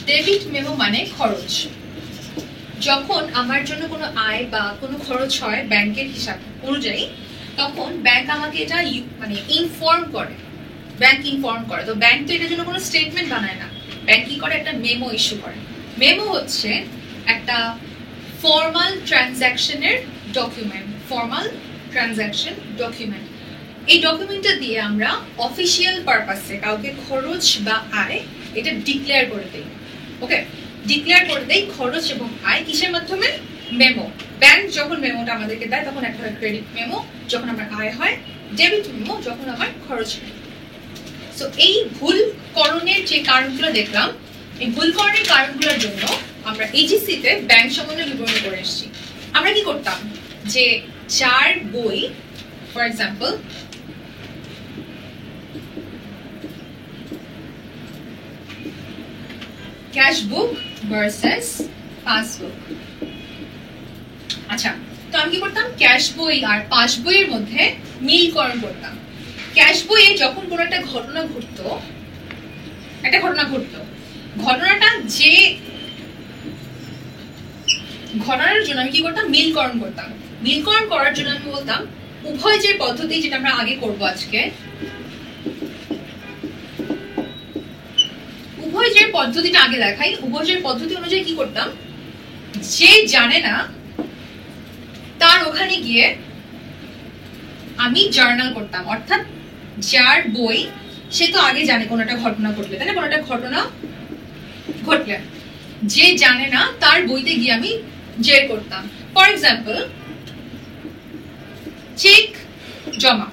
ডেবিট মেমো মানে খরচ। যখন আমার জন্য কোনো আয় বা কোনো খরচ হয় ব্যাংকের হিসাব অনুযায়ী, তখন ব্যাংক আমাকে এটা ইনফর্ম করে, ব্যাংক ইনফর্ম করে। তো ব্যাংক তো এটার জন্য কোনো স্টেটমেন্ট বানায় না, ব্যাংক কি করে? একটা মেমো ইস্যু করে। মেমো হচ্ছে একটা ফর্মাল ট্রানজ্যাকশনের ডকুমেন্ট, ফর্মাল ট্রানজ্যাকশন ডকুমেন্ট। এই ডকুমেন্টটা দিয়ে আমরা অফিসিয়াল পারপাসে কাউকে খরচ বা আয় এটা ডিক্লেয়ার করে দেই। ওকে, ডিক্লেয়ার করে দেই খরচ এবং আয় কিসের মাধ্যমে? মেমো। ব্যাংক যখন মেমোটা আমাদেরকে দেয় তখন একটা হয় ক্রেডিট মেমো যখন আমার আয় হয়, ডেবিট মেমো যখন আমার খরচ হয়। সো এই ভুল করণের যে কারণগুলো দেখলাম, এই ভুল করণের কারণগুলোর জন্য আমরা এইচএসসি তে ব্যাংক সম্বন্ধে বিবরণ করে এসেছি। আমরা কি করতাম যে যার বই, for example cash book versus passbook. আচ্ছা, তো আমি কি করতাম? ক্যাশ বই আর পাস বইয়ের মধ্যে মিলকরণ করতাম। ক্যাশ বইয়ে যখন কোনো একটা ঘটনা ঘটতো, ঘটনাটা যে ঘটনার জন্য আমি কি করতাম? মিলকরণ করতাম। মিলকরণ করার জন্য আমি বলতাম উভয় যে পদ্ধতি, যেটা আমরা আগে করব আজকে, উভয় যে পদ্ধতিটা আগে দেখাই, উভয় যে পদ্ধতি অনুযায়ী কি করতাম? যে জানে না তার ওখানে গিয়ে আমি জার্নাল করতাম, অর্থাৎ যার বই সে তো আগে জানে কোনো একটা ঘটনা ঘটলে, তাই না? কোনো একটা ঘটনা ঘটলে যে জানে না তার বইতে গিয়ে আমি জের করতাম। ফর এক্সাম্পল, চেক জমা,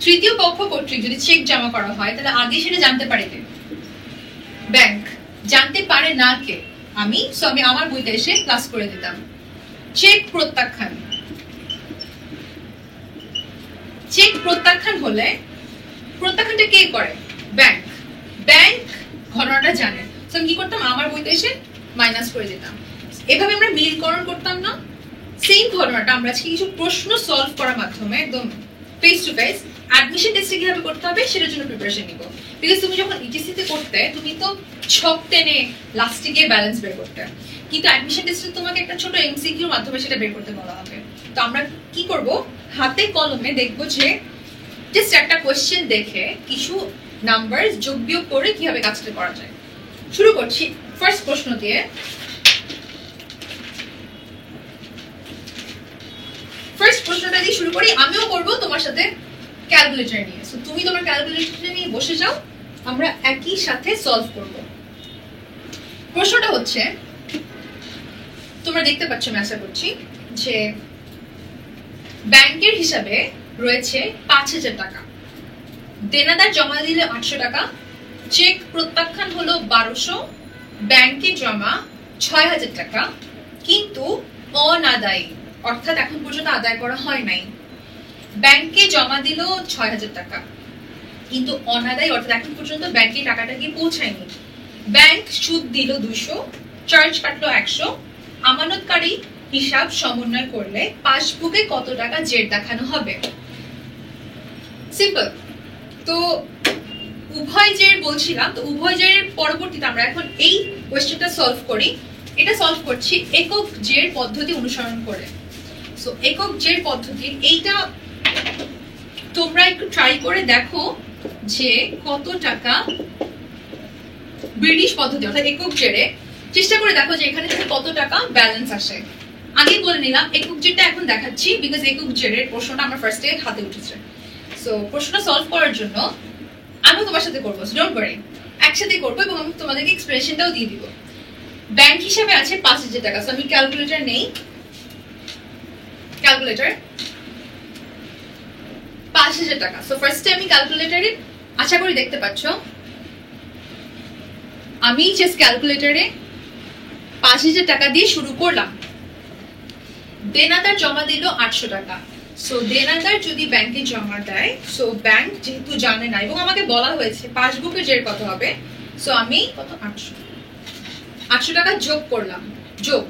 তৃতীয় পক্ষ কর্তৃক যদি চেক জমা করা হয় তাহলে আগে সেটা জানতে পারে কে? ব্যাংক। জানতে পারে না কে? আমি। সো আমি আমার বইতে এসে প্লাস করে দিতাম। চেক প্রত্যাখ্যান, চেক প্রত্যাখ্যান হলে প্রত্যাখ্যানটা কে করে? ব্যাংক। ব্যাংক ঘটনাটা জানে, তো আমি কি করতাম? আমার বইতে এসে মাইনাস করে দিতাম। এভাবে আমরা মিলকরণ করতাম না? সেম ঘটনাটা আমরা আজকে কিছু প্রশ্ন সলভ করার মাধ্যমে একদম ফেস টু ফেস অ্যাডমিশন টেস্টে কিভাবে করতে হবে সেটার জন্য প্রিপারেশন নিব। বিকজ তুমি যখন ইটিসি তে করতে তুমি তো ছক টেনে লাস্টে গিয়ে ব্যালেন্স বের করতে, কিন্তু অ্যাডমিশন টেস্টে তোমাকে একটা ছোট এমসিকিউর মাধ্যমে সেটা বের করতে বলা হবে। তো আমরা কি করব? হাতে কলমে দেখব যে জাস্ট একটা কোয়েশ্চেন দেখে কিছু নাম্বার যোগ বিয়োগ করে কিভাবে কাজটা করা যায়। শুরু করছি ফার্স্ট প্রশ্ন দিয়ে। প্রশ্নটা দিয়ে শুরু করি, আমিও করব তোমার সাথে ক্যালকুলেটর নিয়ে। সো তুমি তোমার ক্যালকুলেটর নিয়ে বসে যাও, আমরা একই সাথে সলভ করব। প্রশ্নটা হচ্ছে, তোমরা দেখতে পাচ্ছ আমি আশা করছি, যে ব্যাংকের হিসাবে রয়েছে ৫,০০০ টাকা, দেনাদার জমা দিলে ৮০০ টাকা, চেক প্রত্যাখ্যান হলো ১২০০, ব্যাংকে জমা ৬,০০০ টাকা, কিন্তু অনাদায়ী, অর্থাৎ এখন পর্যন্ত আদায় করা হয় নাই। ব্যাংকে জমা দিল ৬,০০০ টাকা, কিন্তু অনাদায়ী, অর্থাৎ এখন পর্যন্ত ব্যাংকে টাকাটা গিয়ে পৌঁছায়নি। ব্যাংক সুদ দিল ২০০, চার্জ কাটলো ১০০, আমানতকারী হিসাব সমন্বয় করলে পাসবুকে কত টাকা জেড দেখানো হবে? সিম্পল। তো উভয় জের বলছিলাম, তো উভয় জের পরবর্তীতে আমরা এখন এই কোয়েশ্চেনটা সলভ করি। এটা সলভ করছি একক জের পদ্ধতি অনুসরণ করে। সো একক জের পদ্ধতি এইটা তোমরা একটু ট্রাই করে দেখো যে কত টাকা ব্রিটিশ পদ্ধতি অর্থাৎ একক জেরে চেষ্টা করে দেখো যে এখানে থেকে কত টাকা ব্যালেন্স আসে। আগেই বলে নিলাম একক জেরটা এখন দেখাচ্ছি বিকজ একক জেরের প্রশ্নটা আমার ফার্স্টে হাতে উঠেছে। সো প্রশ্নটা সলভ করার জন্য আমি তোমার সাথে করবো, ডোন্ট ওয়ারি, একসাথে করবো এবং আমি তোমাদেরকে এক্সপ্রেশনটাও দিয়ে দিব। ব্যাংক হিসাবে আছে ৫,০০০ টাকা। সো আমি ক্যালকুলেটর নেই, ক্যালকুলেটর ৫,০০০ টাকা। সো ফার্স্টে আমি ক্যালকুলেটরে, আশা করি দেখতে পাচ্ছ, আমি জাস্ট ক্যালকুলেটরে ৫,০০০ টাকা দিয়ে শুরু করলাম। দেনাদার জমা দিল ৮০০ টাকা। সো দেনাদার যদি ব্যাংকে জমা দেয়, সো ব্যাংক যেহেতু জানে না এবং আমাকে বলা হয়েছে পাসবুকে জের কত হবে, সো আমি কত ৮০০ টাকা যোগ করলাম, যোগ।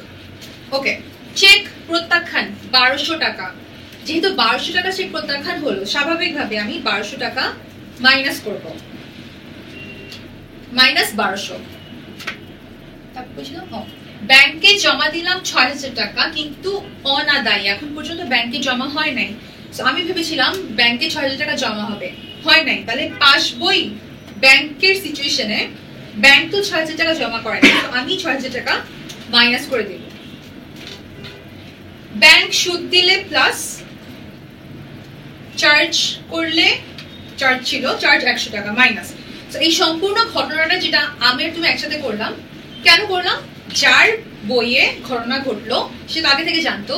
ওকে, চেক প্রত্যাখ্যান ১২০০ টাকা। যেহেতু ১২০০ টাকা চেক প্রত্যাখ্যান হলো, স্বাভাবিকভাবে আমি ১২০০ টাকা মাইনাস করব, মাইনাস ১২০০। ব্যাংকে জমা দিলাম ৬,০০০ টাকা, কিন্তু অনাদায়ী, এখন পর্যন্ত ব্যাংকে জমা হয় নাই। আমি ভেবেছিলাম ব্যাংকে ৬,০০০ টাকা জমা হবে, হয় নাই। তাহলে পাসবই ব্যাংকের সিচুয়েশনে ব্যাংক তো ৬,০০০ টাকা জমা করে না, আমি ৬,০০০ টাকা মাইনাস করে দিব। ব্যাংক সুদ দিলে প্লাস, চার্জ করলে, চার্জ ছিল, চার্জ ১০০ টাকা মাইনাস। তো এই সম্পূর্ণ ঘটনাটা যেটা আমি আর তুমি একসাথে করলাম, কেন করলাম? যার বইয়ে ঘটনা ঘটলো সে তো আগে থেকে জানতো,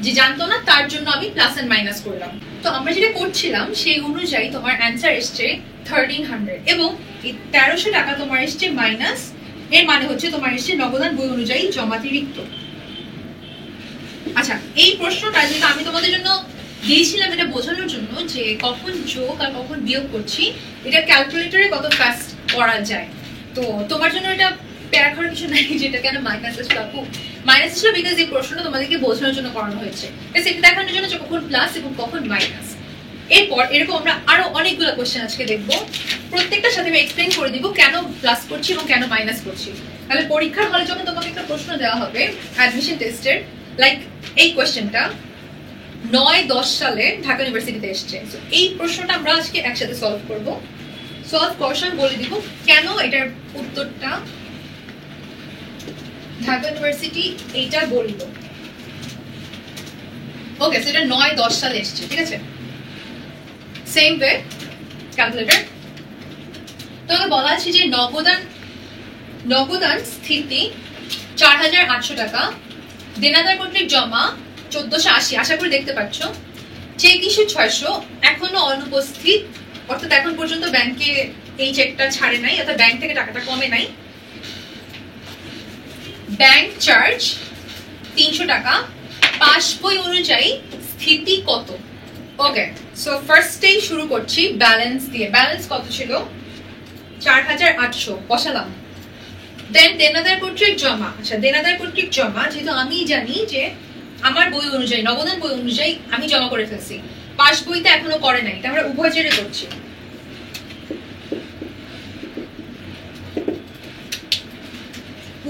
যে জানতো না তার জন্য আমি প্লাস এন্ড মাইনাস করলাম। তো আমরা যেটা করছিলাম সেই অনুযায়ী তোমার অ্যান্সার এসছে 1300 এবং এই ১৩০০ টাকা তোমার এসছে মাইনাস, এর মানে হচ্ছে তোমার এসছে নগদান বই অনুযায়ী জমাতিরিক্ত। আচ্ছা, এই প্রশ্নটা যেটা আমি তোমাদের জন্য দিয়েছিলাম এটা বোঝানোর জন্য যে কখন যোগ আর কখন বিয়োগ করছি এটা ক্যালকুলেটরে কত ফাস্ট করা যায়। তো তোমার জন্য এটা প্যারা করার কিছু নাই যেটা কেন মাইনাস আসলো। আপু মাইনাস আসলো বিকজ এই প্রশ্নটা তোমাদেরকে বোঝানোর জন্য করানো হয়েছে, এটা দেখানোর জন্য যে কখন প্লাস এবং কখন মাইনাস। এরপর এরকম আমরা আরো অনেকগুলো কোশ্চেন আজকে দেখবো, প্রত্যেকটার সাথে আমি এক্সপ্লেন করে দিব কেন প্লাস করছি এবং কেন মাইনাস করছি। তাহলে পরীক্ষার হলে যখন তোমাকে একটা প্রশ্ন দেওয়া হবে অ্যাডমিশন টেস্টের, লাইক এই কোশ্চেনটা ৯-১০ সালে ঢাকা ইউনিভার্সিটিতে এসছে, এই প্রশ্নটা আমরা আজকে একসাথে সলভ করব। সলভ করার সময় বলে দিব কেন এটার উত্তরটা ঢাকা ইউনিভার্সিটি এইটা বলল। ওকে, সেটা ৯-১০ সালে এসছে, ঠিক আছে। সেম ওয়ে ক্যালকুলেটর তোমাকে বলা আছে যে নগদান স্থিতি ৪,৮০০ টাকা, দেনাদার কর্তৃক জমা ১৪৮০, আশা করি দেখতে পাচ্ছ। চেক ইস্যু ৬০০, এখনো অনুপস্থিত, অর্থাৎ এখন পর্যন্ত ব্যাংকে এই চেকটা ছাড়ে নাই, অর্থাৎ ব্যাংক থেকে টাকাটা কমে নাই। ব্যাংক চার্জ ৩০০ টাকা, পাসবই অনুযায়ী স্থিতি কত? ওকে, সো ফার্স্টেই শুরু করছি ব্যালেন্স দিয়ে। ব্যালেন্স কত ছিল? ৪,৮০০ বসালাম। দেন দেনাদার কর্তৃক জমা। আচ্ছা, দেনাদার কর্তৃক জমা যেহেতু আমি জানি যে আমার বই অনুযায়ী, নগদান বই অনুযায়ী আমি জমা করে ফেলছি, পাস বইতে এখনো করে নাই, এটা আমরা উভয় জেরে করছি।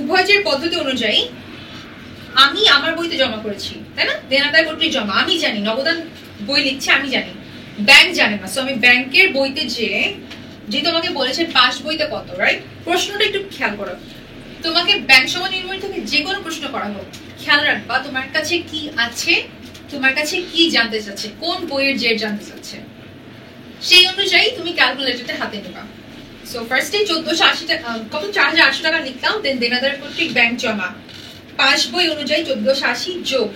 উভয় জের পদ্ধতি অনুযায়ী আমি আমার বইতে জমা করেছি, তাই না? দেনাদার কর্তৃক জমা আমি জানি, নগদান বই লিখছে আমি জানি, ব্যাংক জানে না। সো আমি ব্যাংকের বইতে যে তোমাকে বলেছে পাস বইতে কত, রাইট? প্রশ্নটা একটু খেয়াল করো, তোমাকে ব্যাংক সমান নির্মাণ থেকে যে কোনো প্রশ্ন করা হোক, খেয়াল রাখবা তোমার কাছে কি আছে তোমার কাছে কি জানতে চাচ্ছে, কোন বইয়ের জেড জানতে চাচ্ছে, সেই অনুযায়ী তুমি ক্যালকুলেটরটা হাতে নেবা। সো ফার্স্টে 1480 টাকা, কত 4800 টাকা লিখলাম, দেন দেনাদার কর্তৃক ব্যাংক জমা, পাস বই অনুযায়ী 1480 যোগ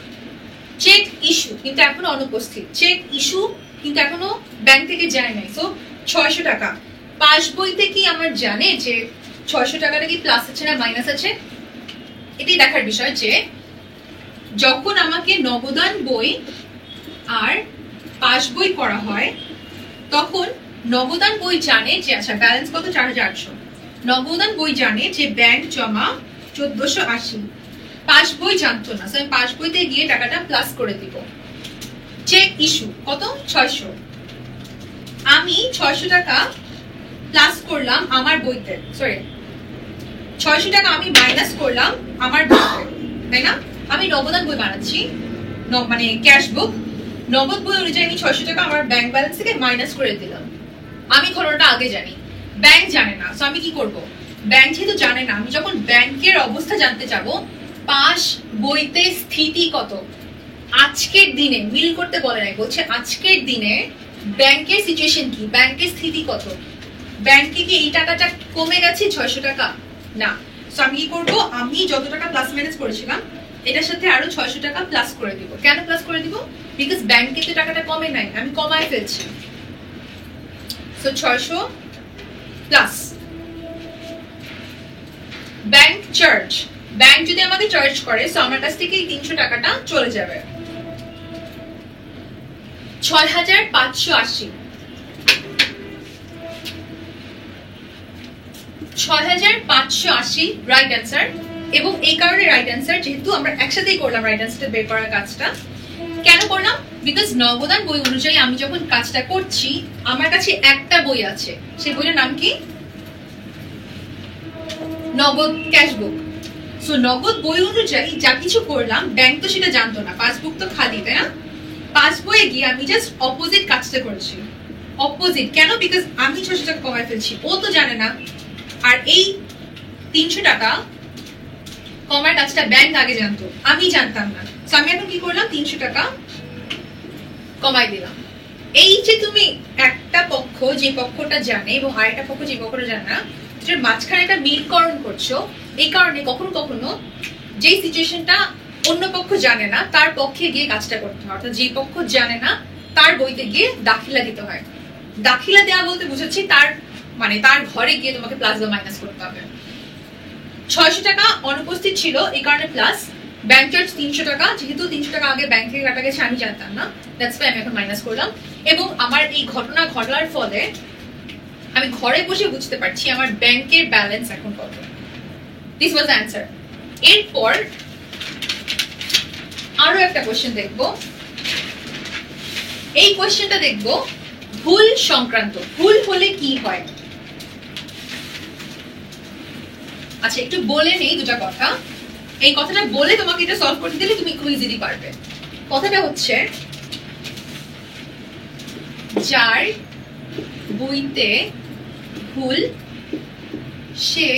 চেক ইস্যু, কিন্তু এখনো অনুপস্থিত, চেক ইস্যু কিন্তু এখনো ব্যাংক থেকে যায় নাই, সো 600 টাকা। পাস বইতে কি আমার জানে যে 600 টাকাটা কি প্লাস আছে না মাইনাস আছে? এটাই দেখার বিষয় যে যখন আমাকে নগদান বই আর পাস বই করা হয় তখন নগদান বই জানে যে আচ্ছা ব্যালেন্স কত 4800, নগদান বই জানে যে ব্যাংক জমা 1480, পাস বই জানতো না, আমি পাস বইতে গিয়ে টাকাটা প্লাস করে দিব। চেক ইস্যু কত 600, আমি 600 টাকা প্লাস করলাম আমার বইতে, সরি 600 টাকা আমি মাইনাস করলাম আমার বইতে, তাই না? আমি নগদান বই বানাচ্ছি, মানে ক্যাশ বুক, নগদ বই অনুযায়ী আমি 600 টাকা আমার ব্যাংক ব্যালেন্স থেকে মাইনাস করে দিলাম। আমি ঘটনাটা আগে জানি, ব্যাংক জানে না, সো আমি কি করব? ব্যাংক যেহেতু জানে না, আমি যখন ব্যাংকের অবস্থা জানতে যাব, পাস বইতে স্থিতি কত, আজকের দিনে মিল করতে বলে নাই, বলছে আজকের দিনে ব্যাংকের সিচুয়েশন কি, ব্যাংকের স্থিতি কত, ব্যাংকে কি এই টাকাটা কমে গেছে 600 টাকা না, সো আমি কি করব? আমি যত টাকা প্লাস মাইনাস করেছিলাম এটার সাথে আরো 600 টাকা প্লাস করে দিব। কেন প্লাস করে দিব? বিকজ ব্যাংকে তো টাকাটা কমে নাই, আমি কমায় ফেলছি, so 600 plus bank charge, bank যদি আমাকে চার্জ করে সো আমার কাছ থেকে এই 300 টাকাটা চলে যাবে। 6580, 6580 রাইট অ্যান্সার, এবং এই কারণে রাইট অ্যান্সার যেহেতু আমরা একসাথেই করলাম রাইট অ্যান্সারটা বের করার কাজটা। কেন করলাম? বিকজ নগদান বই অনুযায়ী আমি যখন কাজটা করছি আমার কাছে একটা বই আছে, সেই বইটার নাম কি? নগদ ক্যাশ বুক। সো নগদ বই অনুযায়ী যা কিছু করলাম ব্যাংক তো সেটা জানতো না, পাসবুক তো খালি, তাই না? পাসবইয়ে গিয়ে আমি জাস্ট অপোজিট কাজটা করেছি। অপোজিট কেন? বিকজ আমি 600 টাকা কমায় ফেলছি, ও তো জানে না। আর এই 300 টাকা কমার কাজটা ব্যাংক আগে জানতো, আমি জানতাম না, সো আমি এখন কি করলাম? 300 টাকা কমাই দিলাম। এই যে তুমি একটা পক্ষ যে পক্ষটা জানে এবং আরেকটা পক্ষ যে পক্ষটা জানে না, যেটার মাঝখানে একটা মিলকরণ করছো, এই কারণে কখনো কখনো যে সিচুয়েশনটা অন্য পক্ষ জানে না তার পক্ষে গিয়ে কাজটা করতে হয়, অর্থাৎ যে পক্ষ জানে না তার বইতে গিয়ে দাখিলা দিতে হয়। দাখিলা দেওয়া বলতে বুঝাচ্ছি তার মানে তার ঘরে গিয়ে তোমাকে প্লাস বা মাইনাস করতে হবে। 600 টাকা অনুপস্থিত ছিল এই কারণে প্লাস, ব্যাংক চার্জ 300 টাকা, যেহেতু 300 টাকা আগে ব্যাংক থেকে কাটা গেছে আমি জানতাম না, দ্যাটস ওয়াই আমি এখন মাইনাস করলাম। এবং আমার এই ঘটনা ঘটার ফলে আমি ঘরে বসে বুঝতে পারছি আমার ব্যাংকের ব্যালেন্স এখন কত। This was answer. এরপর আরো একটা কোশ্চেন দেখবো, এই কোশ্চেনটা দেখবো ভুল সংক্রান্ত, ভুল হলে কি হয়। আচ্ছা একটু বলে নেই দুটা কথা, এই কথাটা বলে তোমাকে এটা সলভ করতে দিলে তুমি খুব ইজিলি পারবে। কথাটা হচ্ছে যার বইতে ভুল সে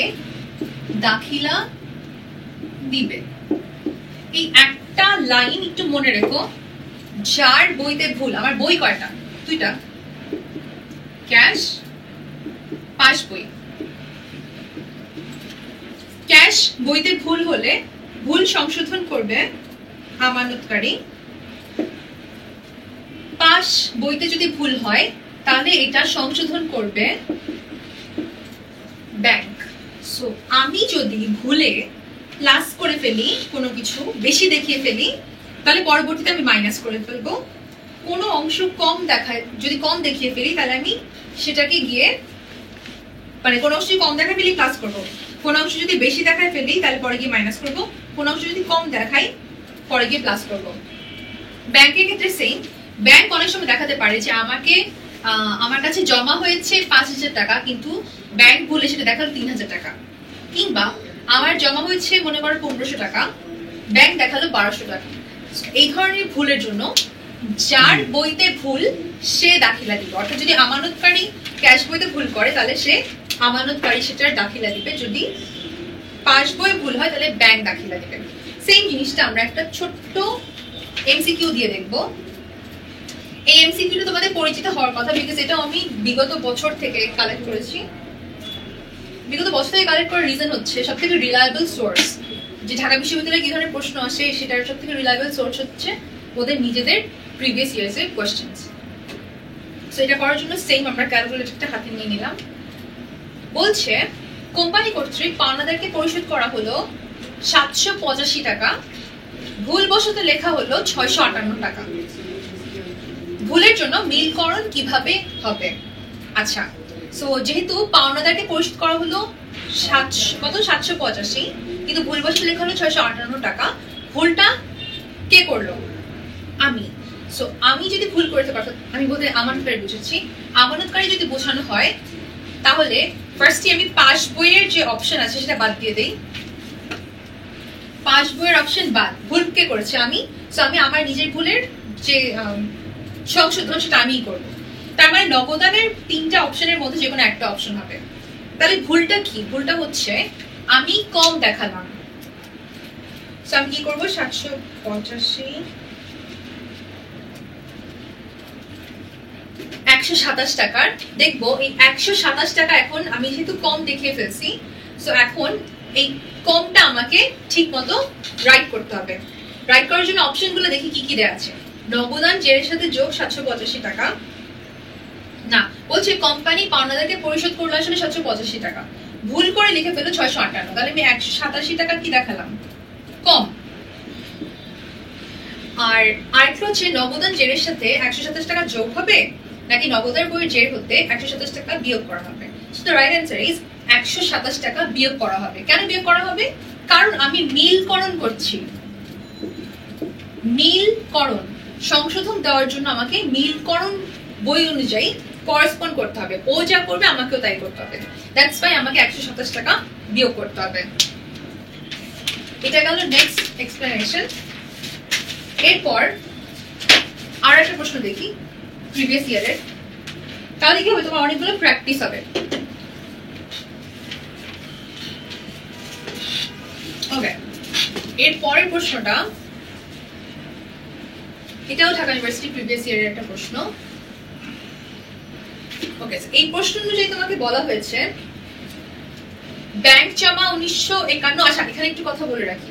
দাখিলা দিবে। এই একটা লাইন একটু মনে রেখো, যার বইতে ভুল, আমার বই কয়টা? দুইটা, ক্যাশ পাস বই। ক্যাশ বইতে ভুল হলে ভুল সংশোধন করবে আমানতকারী, পাস বইতে যদি ভুল হয় তাহলে এটা সংশোধন করবে ব্যাংক। সো আমি যদি ভুলে প্লাস করে ফেলি, কোনো কিছু বেশি দেখিয়ে ফেলি, তাহলে পরবর্তীতে আমি মাইনাস করে ফেলবো। কোনো অংশ কম দেখায়, যদি কম দেখিয়ে ফেলি তাহলে আমি সেটাকে গিয়ে মানে কোনো অংশ কম দেখায় ফেলি প্লাস করবো, কোন অংশ যদি বেশি দেখায় ফেলি তাহলে পরে গিয়ে মাইনাস করব, কোন অংশ যদি কম দেখাই পরে গিয়ে প্লাস করব। ব্যাংকের ক্ষেত্রে সেম, ব্যাংক অনেক সময় দেখাতে পারে যে আমাকে আমার কাছে জমা হয়েছে 5000 টাকা কিন্তু ব্যাংক ভুলে সেটা দেখালো 3000 টাকা, কিংবা আমার জমা হয়েছে মনে করো 1500 টাকা, ব্যাংক দেখালো 1200 টাকা। এই ধরনের ভুলের জন্য যার বইতে ভুল সে দাখিলা দিবে, অর্থাৎ যদি আমানতকারী ক্যাশ বইতে ভুল করে তাহলে সে আমানতকারী সেটার দাখিলা দিবে, যদি পাস বই ভুল হয় তাহলে ব্যাংক দাখিলা দিবে। সেম জিনিসটা আমরা একটা ছোট্ট এমসিকিউ দিয়ে দেখবো। এই এমসিকিউটা তোমাদের পরিচিত হওয়ার কথা, বিকজ এটা আমি বিগত বছর থেকে কালেক্ট করেছি। বিগত বছর থেকে কালেক্ট করার রিজন হচ্ছে সবথেকে রিলায়েবল সোর্স, যে ঢাকা বিশ্ববিদ্যালয়ে কি ধরনের প্রশ্ন আসে সেটার সবথেকে রিলায়েবল সোর্স হচ্ছে ওদের নিজেদের প্রিভিয়াস ইয়ার্স এর কোয়েশ্চেন্স। সো এটা করার জন্য সেম আমরা ক্যালকুলেটরটা হাতে নিয়ে নিলাম। বলছে কোম্পানি কর্তৃক পাওনাদারকে পরিশোধ করা হলো 785 টাকা, ভুলবশত লেখা হলো 658 টাকা। ভুলের জন্য মিলকরণ কিভাবে হবে? আচ্ছা, সো যেহেতু পাওনাদারকে পরিশোধ করা হলো 785, কিন্তু ভুলবশত লেখা হলো 658 টাকা, ভুলটা কে করলো? আমি। সো আমি যদি ভুল করতে পারতাম, আমি বলতে আমানতকারী বুঝেছি, আমানতকারী যদি বোঝানো হয় তাহলে ফার্স্টে আমি পাস বইয়ের যে অপশন আছে সেটা বাদ দিয়ে দেই। পাস বইয়ের অপশন বাদ, ভুল কে করেছে? আমি। সো আমি আমার নিজের ভুলের যে সংশোধন সেটা আমিই করবো। তার মানে নগদানের 3টা অপশনের মধ্যে যে কোনো একটা অপশন হবে। তাহলে ভুলটা কি? ভুলটা হচ্ছে আমি কম দেখালাম। সো আমি কি করবো? 785 127 টাকার দেখবো। এই 127 টাকা এখন আমি যেহেতু কম দেখিয়ে ফেলছি, সো এখন এই কমটা আমাকে ঠিক মতো রাইট করতে হবে। রাইট করার জন্য অপশনগুলো দেখি কি কি দেওয়া আছে। নগদান জেরের সাথে যোগ 785 টাকা, না বলছে কোম্পানি পাওনাদারকে পরিশোধ করলো আসলে 785 টাকা, ভুল করে লিখে ফেলো 658। তাহলে আমি 187 টাকা কি দেখালাম? কম। আর আরেকটা হচ্ছে নগদান জেরের সাথে 127 টাকা যোগ হবে নাকি নগদান বইয়ের জের হতে 127 টাকা বিয়োগ করা হবে? So the right answer is 127 টাকা বিয়োগ করা হবে। কেন বিয়োগ করা হবে? কারণ আমি মিলকরণ করছি। মিলকরণ সংশোধন দেওয়ার জন্য আমাকে মিলকরণ বই অনুযায়ী করেসপন্ড করতে হবে। ও যা করবে আমাকেও তাই করতে হবে। দ্যাটস ওয়াই আমাকে 127 টাকা বিয়োগ করতে হবে। এটা গেল নেক্সট এক্সপ্লেনেশন। এরপর আর একটা প্রশ্ন দেখি প্রিভিয়াস ইয়ারের। তাহলে কি হবে? তোমার অনেকগুলো প্র্যাকটিস হবে। ওকে, এর পরের প্রশ্নটা, এটাও ঢাকা ইউনিভার্সিটি প্রিভিয়াস ইয়ারের একটা প্রশ্ন। ওকে, এই প্রশ্ন অনুযায়ী তোমাকে বলা হয়েছে ব্যাংক জমা 1951। আচ্ছা, এখানে একটু কথা বলে রাখি।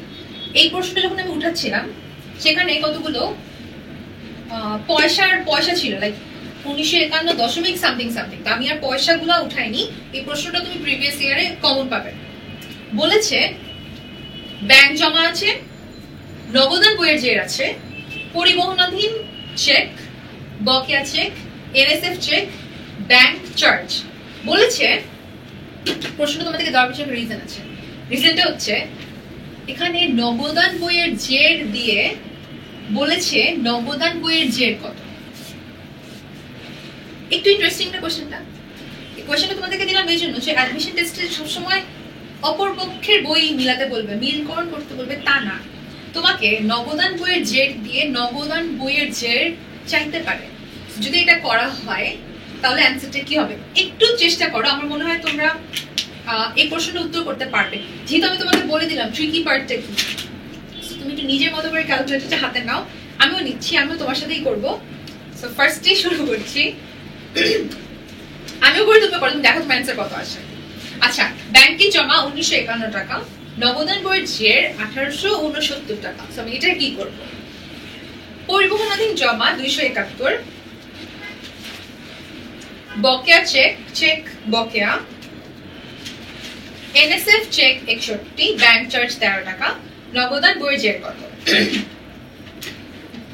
এই প্রশ্নটা যখন আমি উঠাচ্ছিলাম সেখানে কতগুলো পয়সা ছিল, লাইক 1951 দশমিক সামথিং সামথিং। আমি আর পয়সাগুলো উঠাইনি। এই প্রশ্নটা তুমি প্রিভিয়াস ইয়ারে কমন পাবে। বলেছে ব্যাংক জমা আছে, নগদান বইয়ের জের আছে, পরিবহনাধীন চেক, বকেয়া cheque, NSF cheque, bank charge. বলেছে প্রশ্ন তোমাদেরকে দেওয়ার পিছনে রিজন আছে। রিজনটা হচ্ছে এখানে নগদান বইয়ের জের দিয়ে বলেছে নগদান বইয়ের জের কত। একটু ইন্টারেস্টিং না কোশ্চেনটা? এই কোশ্চেনটা তোমাদেরকে দিলাম এই জন্য যে অ্যাডমিশন টেস্টে সবসময় অপর পক্ষের বই মিলাতে বলবে, মিলকরণ করতে বলবে, তা না। তোমাকে নগদান বইয়ের জের দিয়ে নগদান বইয়ের জের চাইতে পারে। যদি এটা করা হয় তাহলে অ্যান্সারটা কি হবে? একটু চেষ্টা করো, আমার মনে হয় তোমরা এই প্রশ্নটা উত্তর করতে পারবে। যেহেতু আমি তোমাকে বলে দিলাম ট্রিকি পার্টটা কি, তুমি একটু নিজের মতো করে ক্যালকুলেটরটা হাতে নাও। আমিও নিচ্ছি, আমিও তোমার সাথেই করবো। সো ফার্স্টে শুরু করছি। আমিও করে তুমি করো, তুমি দেখো তোমার অ্যান্সার কত আসে। আচ্ছা, ব্যাংকে জমা 1951 টাকা, নগদান বইয়ের জের 1869 টাকা। সো আমি এটা কি করবো? পরিবহনাধীন জমা 271, বকেয়া চেক বকেয়া, এনএসএফ চেক 61, ব্যাংক চার্জ 13 টাকা, নগদান বইয়ের জের কত?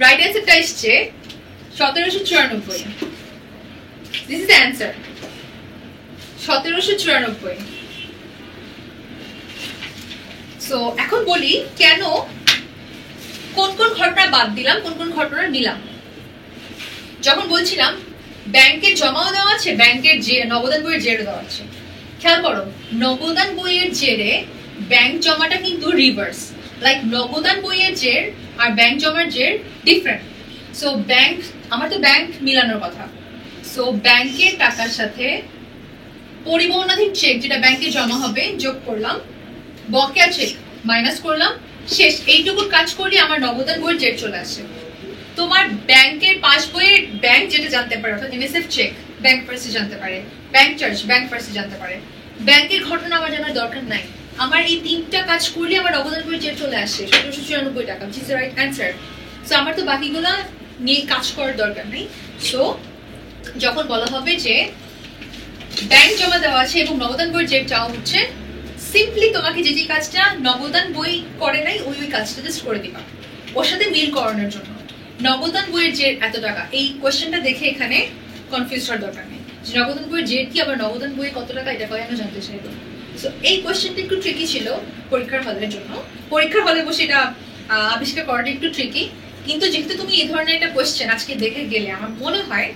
রাইট অ্যান্সারটা আসছে 1794। This is the answer, 1794। So এখন বলি কেন, কোন কোন ঘটনা বাদ দিলাম, কোন কোন ঘটনা নিলাম। যখন বলছিলাম ব্যাংকের জমাও দেওয়া আছে, ব্যাংকের যে নগদান বইয়ের জেরও দেওয়া আছে। খেয়াল করো, নগদান বইয়ের জেরে ব্যাংক জমাটা কিন্তু রিভার্স, লাইক নগদান বইয়ের জের আর ব্যাংক জমার জের ডিফারেন্ট। সো ব্যাংক, আমার তো ব্যাংক মিলানোর কথা। সো ব্যাংকের টাকার সাথে পরিবহনাধীন চেক যেটা ব্যাংকে জমা হবে যোগ করলাম, বকেয়া চেক মাইনাস করলাম, শেষ। এইটুকু কাজ করলে আমার নগদান বইয়ের জের চলে আসে। তোমার ব্যাংকের পাসবইয়ের ব্যাংক যেটা জানতে পারে, অর্থাৎ এনএসএফ চেক ব্যাংক ফার্স্টে জানতে পারে, ব্যাংক চার্জ ব্যাংক ফার্স্টে জানতে পারে, ব্যাংকের ঘটনা আমার জানার দরকার নাই। আমার এই 3টা কাজ করলে আমার নগদান বই চেক চলে আসে 1794 টাকা, which is the right answer. So আমার তো বাকিগুলো নিয়ে কাজ করার দরকার নেই। সো যখন বলা হবে যে ব্যাংক জমা দেওয়া আছে এবং নগদান বইয়ের চেক চাওয়া হচ্ছে, সিম্পলি তোমাকে যে কাজটা নগদান বই করে নাই ওই কাজটা জাস্ট করে দিবা ওর সাথে মিল করানোর জন্য। নগদান বইয়ের যে এত টাকা, এই কোয়েশ্চেনটা দেখে এখানে কনফিউজ হওয়ার দরকার নেই যে নগদান বইয়ের জেড কি আবার নগদান বইয়ে কত টাকা, এটা কেন জানতে চাইবো। সো এই কোয়েশ্চেনটা একটু ট্রিকি ছিল পরীক্ষার হলের জন্য, পরীক্ষার হলে বসে এটা আবিষ্কার করাটা একটু ট্রিকি। কিন্তু যেহেতু তুমি এই ধরনের একটা কোয়েশ্চেন আজকে দেখে গেলে, আমার মনে হয়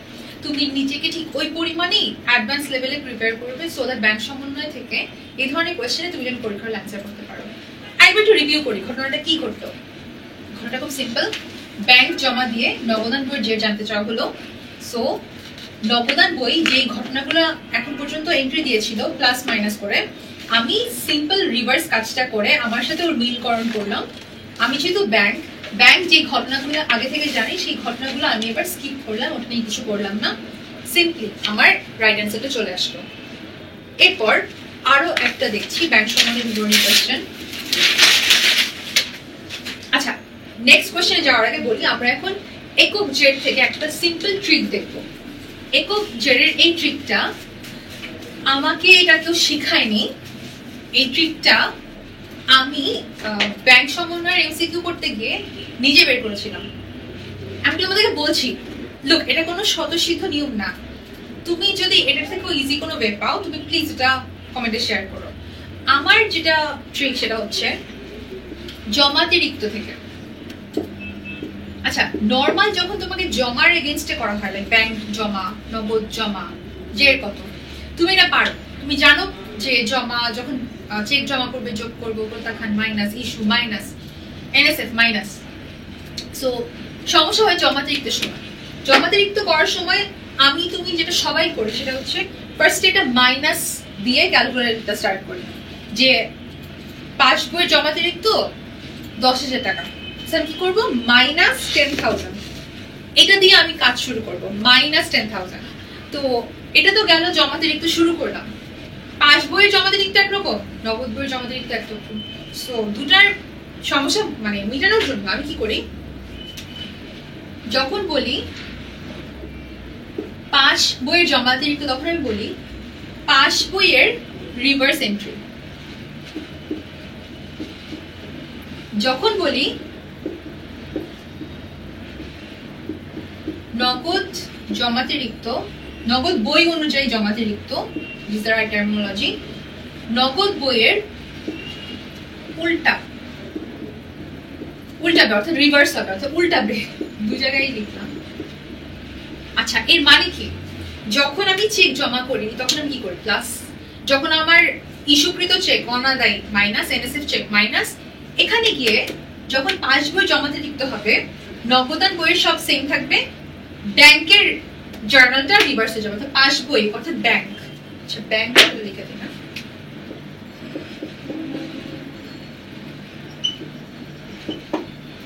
তুমি নিজেকে ঠিক ওই পরিমাণেই অ্যাডভান্স লেভেলে প্রিপেয়ার করবে, সো দ্যাট ব্যাংক সমন্বয় থেকে এই ধরনের কোয়েশ্চেনে তুমি যেন পরীক্ষার অ্যান্সার করতে পারো। আরেকবার একটু রিভিউ করি ঘটনাটা কি ঘটলো। ঘটনাটা খুব সিম্পল, ব্যাংক জমা দিয়ে নগদান বইয়ের জেড জানতে চাওয়া হলো। সো নগদান বই যে ঘটনাগুলো এখন পর্যন্ত এন্ট্রি দিয়েছিল প্লাস মাইনাস করে, আমি সিম্পল রিভার্স কাজটা করে আমার সাথে ওর মিলকরণ করলাম। আমি যেহেতু ব্যাংক যে ঘটনাগুলো আগে থেকে জানি সেই ঘটনাগুলো আমি এবার স্কিপ করলাম, ওটা নিয়ে কিছু করলাম না, সিম্পলি আমার রাইট অ্যান্সারটা চলে আসলো। এরপর আরো একটা দেখছি ব্যাংক সম্বন্ধে বিবরণী কোয়েশ্চেন। আচ্ছা, নেক্সট কোয়েশ্চেনে যাওয়ার আগে বলি আমরা এখন একক জেড থেকে একটা সিম্পল ট্রিক দেখব। একক জেডের এই ট্রিকটা আমাকে এটা কেউ শিখায়নি, এই ট্রিকটা আমি ব্যাংক সমন্বয়ের এমসিকিউ করতে গিয়ে নিজে বের করেছিলাম। আমি তোমাদেরকে বলছি, লুক, এটা কোনো স্বতঃসিদ্ধ নিয়ম না। তুমি যদি এটার থেকে ইজি কোনো ওয়ে পাও তুমি প্লিজ এটা কমেন্টে শেয়ার করো। আমার যেটা ট্রিক সেটা হচ্ছে জমাতিরিক্ত থেকে। আচ্ছা, নর্মাল যখন তোমাকে জমার এগেইনস্টে করা হয়, লাইক ব্যাংক জমা, নগদ জমা, জের কত, তুমি এটা পারো। তুমি জানো যে জমা যখন চেক জমা করবে যোগ করবো, প্রত্যাখ্যান minus, issue minus, NSF minus. So সমস্যা হয় জমাতিরিক্ত সময়। জমাতিরিক্ত করার সময় আমি তুমি যেটা সবাই করি সেটা হচ্ছে ফার্স্ট এটা মাইনাস দিয়ে ক্যালকুলেটরটা স্টার্ট করি, যে পাসবইয়ের জমাতিরিক্ত 10,000 টাকা, আমি কি করবো মাইনাস 10,000, এটা দিয়ে আমি কাজ শুরু করবো, মাইনাস 10,000। তো এটা তো গেল জমাতিরিক্ত শুরু করলাম। পাসবইয়ের জমাতিরিক্ত একরকম, নগদ বইয়ের জমাতিরিক্ত একরকম। সো দুটার সমস্যা মানে মেটানোর জন্য আমি কি করি, যখন বলি পাস বইয়ের জমাতিরিক্ত তখন আমি বলি পাস বইয়ের রিভার্স এন্ট্রি। যখন বলি নগদ জমাতিরিক্ত, নগদ বই অনুযায়ী জমাতিরিক্ত, দিস আর রাইট টার্মিনোলজি, নগদ বইয়ের উল্টা উল্টাবে অর্থাৎ রিভার্স হবে, অর্থাৎ উল্টাবে, দুই জায়গায় লিখলাম। আচ্ছা, এর মানে কি, যখন আমি চেক জমা করি তখন আমি কি করি প্লাস, যখন আমার ইস্যুকৃত চেক অনাদায়ী মাইনাস, এনএসএফ চেক মাইনাস, এখানে গিয়ে যখন পাস বই জমাতিরিক্ত হবে নগদান বইয়ের সব সেম থাকবে, ব্যাংকের জার্নালটা রিভার্সে যাবে, অর্থাৎ পাস বই অর্থাৎ ব্যাংক। আচ্ছা, ব্যাংক লিখে দিই না,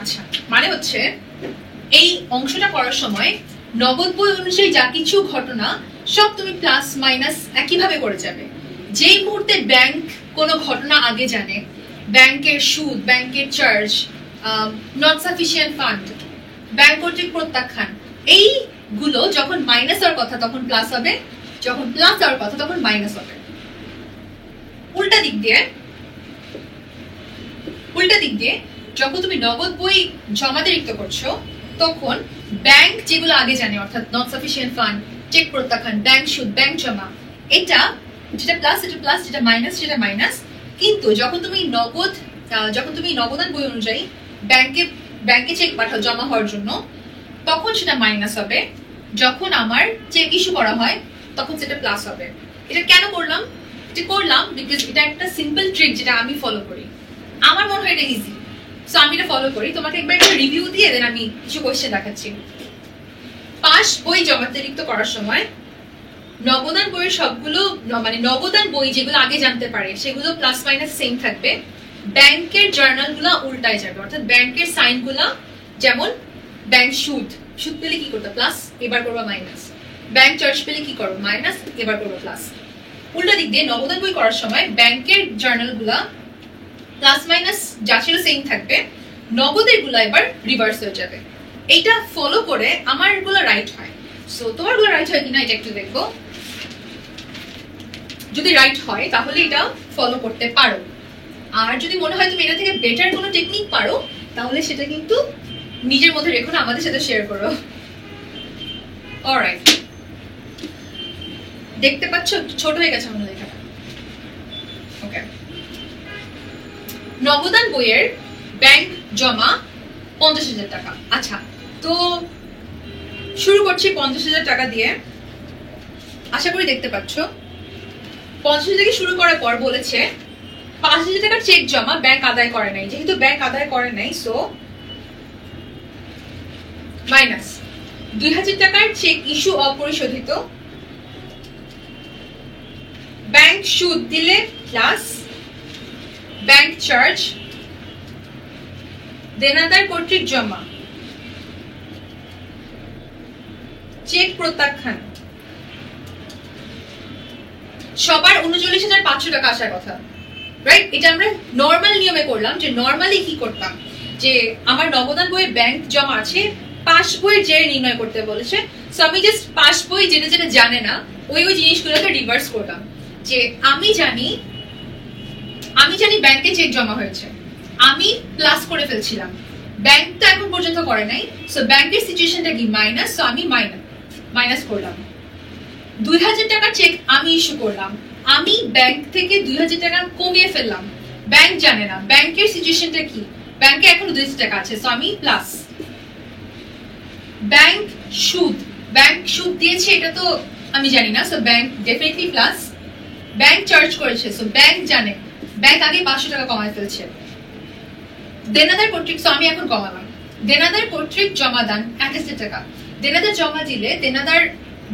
আচ্ছা মানে হচ্ছে এই অংশটা করার সময় নগদ বই অনুযায়ী যা কিছু ঘটনা সব তুমি প্লাস মাইনাস একইভাবে করে যাবে। যেই মুহূর্তে ব্যাংক কোনো ঘটনা আগে জানে, ব্যাংকের সুদ, ব্যাংকের charge, not sufficient fund, bank কর্তৃক প্রত্যাখ্যান, এইগুলো যখন মাইনাস হওয়ার কথা তখন প্লাস হবে, যখন প্লাস হওয়ার কথা তখন মাইনাস হবে। উল্টা দিক দিয়ে যখন তুমি নগদ বই জমাতিরিক্ত করছো তখন ব্যাংক যেগুলো আগে জানে, অর্থাৎ নট সাফিসিয়েন্ট ফান্ড, চেক প্রত্যাখ্যান, ব্যাংক সুদ, ব্যাংক জমা, এটা যেটা প্লাস এটা প্লাস, যেটা মাইনাস সেটা মাইনাস। কিন্তু যখন তুমি নগদান বই অনুযায়ী ব্যাংকে চেক পাঠাও জমা হওয়ার জন্য তখন সেটা মাইনাস হবে, যখন আমার চেক ইস্যু করা হয় তখন সেটা প্লাস হবে। এটা কেন করলাম? এটা করলাম বিকজ এটা একটা সিম্পল ট্রিক যেটা আমি ফলো করি, আমার মনে হয় এটা ইজি, সো আমি এটা ফলো করি। তোমাকে একবার একটা রিভিউ দিয়ে দেন আমি কিছু কোয়েশ্চেন দেখাচ্ছি। পাস বই জমাতিরিক্ত করার সময় নগদান বইয়ের সবগুলো মানে নগদান বই যেগুলো আগে জানতে পারে সেগুলো প্লাস মাইনাস সেম থাকবে, ব্যাংকের জার্নালগুলো উল্টায় যাবে, অর্থাৎ ব্যাংকের সাইনগুলো যেমন ব্যাংক সুদ, সুদ পেলে কি করতে প্লাস, এবার করবা মাইনাস। ব্যাংক চার্জ পেলে কি করো মাইনাস, এবার করবো প্লাস। উল্টা দিক দিয়ে নগদান বই করার সময় ব্যাংকের জার্নাল গুলা প্লাস মাইনাস যা ছিল সেম থাকবে, নগদের গুলা এবার রিভার্স হয়ে যাবে। এইটা ফলো করে আমার গুলো রাইট হয়। সো তোমার গুলো রাইট হয় কিনা এটা একটু দেখবো। যদি রাইট হয় তাহলে এটা ফলো করতে পারো, আর যদি মনে হয় তুমি এটা থেকে বেটার কোনো টেকনিক পারো তাহলে সেটা কিন্তু নিজের মধ্যে রেখো না, আমাদের সাথে শেয়ার করো। অলরাইট, দেখতে পাচ্ছ ছোট হয়ে গেছে আমাদের লেখাটা। ওকে, নগদান বইয়ের ব্যাংক জমা 50,000 টাকা। আচ্ছা, তো শুরু করছি 50,000 টাকা দিয়ে। আশা করি দেখতে পাচ্ছ 50,000 থেকে শুরু করার পর বলেছে 5,000 টাকার চেক জমা ব্যাংক আদায় করে নাই। যেহেতু ব্যাংক আদায় করে নাই, সো মাইনাস 2,000 টাকার চেক ইস্যু অপরিশোধিত, ব্যাংক সুদ দিলে প্লাস, ব্যাংক চার্জ, দেনাদার কর্তৃক জমা, চেক প্রত্যাখ্যান। সবার 39,500 টাকা আসার কথা, রাইট? এটা আমরা নর্মাল নিয়মে করলাম। যে নর্মালি কি করতাম, যে আমার নগদান বইয়ে ব্যাংক জমা আছে, পাস বইয়ের যে নির্ণয় করতে বলেছে, সো আমি জাস্ট পাস বই যেটা যেটা জানে না ওই জিনিসগুলোকে রিভার্স করলাম। যে আমি জানি ব্যাংকে চেক জমা হয়েছে, আমি প্লাস করে ফেলছিলাম, ব্যাংক তো এখন পর্যন্ত করে নাই, সো ব্যাংকের সিচুয়েশনটা কি মাইনাস, সো আমি মাইনাস করলাম। 2,000 টাকা চেক আমি ইস্যু করলাম, আমি ব্যাংক থেকে 2,000 টাকা কমিয়ে ফেললাম, ব্যাংক জানে না ব্যাংকের সিচুয়েশনটা কি, ব্যাংকে এখন 2,000 টাকা আছে, সো আমি প্লাস। ব্যাংক সুদ দিয়েছে, এটা তো আমি জানি না, so bank definitely plus. Bank charge করেছে, সো ব্যাংক জানে, ব্যাংক আগে 500 টাকা কমায় ফেলছে। দেনাদার কর্তৃক, সো আমি এখন কমালাম। দেনাদার কর্তৃক জমাদান 1,000 টাকা। দেনাদার জমা দিলে, দেনাদার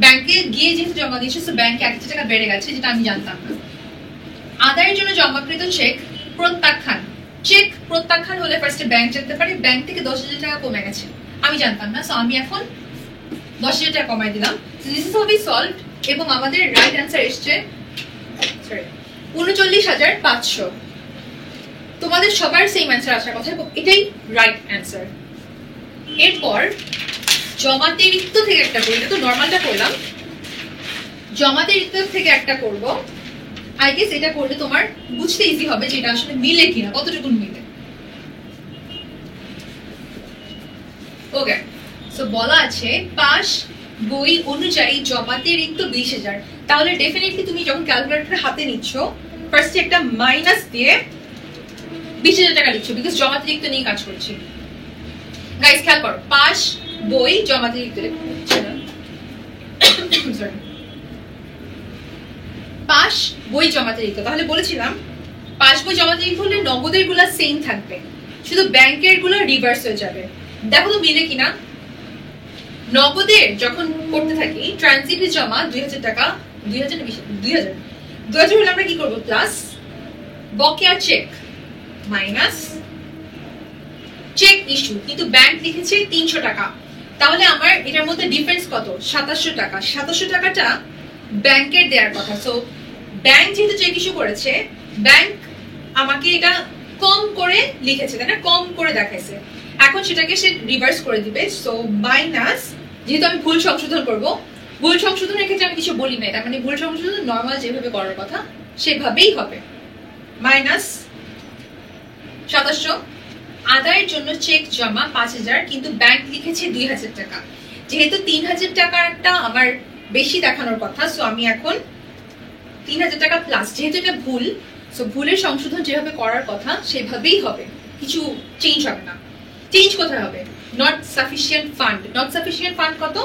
ব্যাংকে গিয়ে যেহেতু জমা দিয়েছে, সো ব্যাংকে 1,000 টাকা বেড়ে গেছে, যেটা আমি জানতাম না। আদায়ের জন্য জমাকৃত চেক প্রত্যাখ্যান। চেক প্রত্যাখ্যান হলে ফার্স্টে ব্যাংক জানতে পারে ব্যাংক থেকে 10,000 টাকা কমে গেছে, আমি জানতাম না, সো আমি এখন 10,000 টাকা কমাই দিলাম। This is how we solved, এবং আমাদের রাইট অ্যান্সার এসছে 39,500। তোমাদের সবার সেম অ্যান্সার আসার কথা, এবং এটাই রাইট অ্যান্সার। এরপর জমাতিরিক্ত থেকে একটা করি, এটা তো নর্মালটা করলাম, জমাতিরিক্ত থেকে একটা করব। আই গেস এটা করলে তোমার বুঝতে ইজি হবে যে এটা আসলে মিলে কিনা, কতটুকু মিলে। ওকে, সো বলা আছে পাস বই অনুযায়ী জমাতিরিক্ত 20,000। তাহলে ডেফিনেটলি তুমি যখন ক্যালকুলেটর হাতে নিচ্ছ, ফার্স্টে একটা মাইনাস দিয়ে 20,000 টাকা লিখছো, বিকজ জমাতিরিক্ত নিয়ে কাজ করছি। গাইস খেয়াল করো, পাস বই জমাতিরিক্ত, পাস বই জমাতিরিক্ত। তাহলে বলেছিলাম পাস বই জমাতিরিক্ত হলে নগদের গুলা সেম থাকবে, শুধু ব্যাংকের গুলো রিভার্স হয়ে যাবে। দেখো তো মিলে কিনা। নগদের যখন করতে থাকি ট্রানজিট জমা 2,000 টাকা, 2,000 হলে আমরা কি করবো প্লাস, বকেয়া চেক মাইনাস, চেক ইস্যু কিন্তু ব্যাংক লিখেছে 300 টাকা, তাহলে আমার এটার মধ্যে ডিফারেন্স কত, 2700 টাকা। 2700 টাকাটা ব্যাংকের দেওয়ার কথা, সো ব্যাংক যেহেতু চেক ইস্যু করেছে, ব্যাংক আমাকে এটা কম করে লিখেছে, তাই না, কম করে দেখাইছে, এখন সেটাকে সে রিভার্স করে দিবে। সো মাইনাস, যেহেতু আমি ভুল সংশোধন করব, ভুল সংশোধনের ক্ষেত্রে আমি কিছু বলি নাই, তার মানে ভুল সংশোধন নর্মাল যেভাবে করার কথা সেভাবেই হবে। মাইনাস 2700। আদায়ের জন্য চেক জমা 5,000, কিন্তু ব্যাংক লিখেছে 2,000 টাকা। যেহেতু 3,000 টাকা একটা আমার বেশি দেখানোর কথা, সো আমি এখন 3,000 টাকা প্লাস। যেহেতু এটা ভুল, সো ভুলের সংশোধন যেভাবে করার কথা সেভাবেই হবে, কিছু চেঞ্জ হবে না। চেঞ্জ কোথায় হবে, not sufficient fund. Not sufficient fund কত,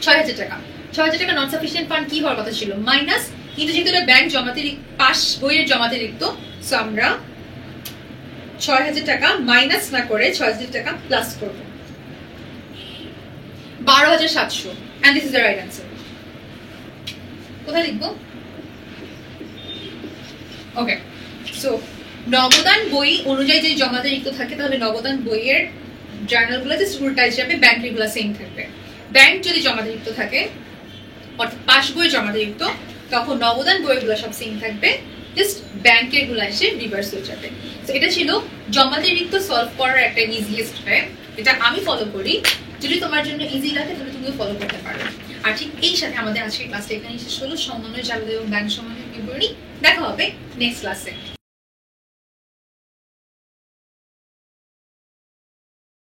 6,000 টাকা। 6,000 টাকা নট সাফিসিয়েন্ট ফান্ড কি হওয়ার কথা ছিল মাইনাস, কিন্তু যেহেতু এটা ব্যাংক জমাতে পাস বইয়ের জমাতিরিক্ত, সো আমরা 6,000 টাকা মাইনাস না করে 6,000 টাকা প্লাস করব, 12,700। And this is the right answer. কোথায় লিখবো, ওকে। সো নগদান বই অনুযায়ী যদি জমাতিরিক্ত থাকে, তাহলে নগদান বইয়ের জার্নালগুলো জাস্ট উল্টায় যাবে, ব্যাংকেরগুলো সেম থাকবে। ব্যাংক যদি জমাতিরিক্ত থাকে অর্থাৎ পাস বই জমাতিরিক্ত, তখন নবদান বইগুলো সব সেম থাকবে, জাস্ট ব্যাংকের গুলো এসে রিভার্স হয়ে যাবে। তো এটা ছিল জমাতিরিক্ত সলভ করার একটা ইজিয়েস্ট ওয়ে, এটা আমি ফলো করি। যদি তোমার জন্য ইজি লাগে তাহলে তুমিও ফলো করতে পারো। আর ঠিক এই সাথে আমাদের আজকের ক্লাসটা এখানেই শেষ হলো। সমন্বয়, জাবেদা এবং ব্যাংক সমন্বয় বিবরণী। দেখা হবে নেক্সট ক্লাসে।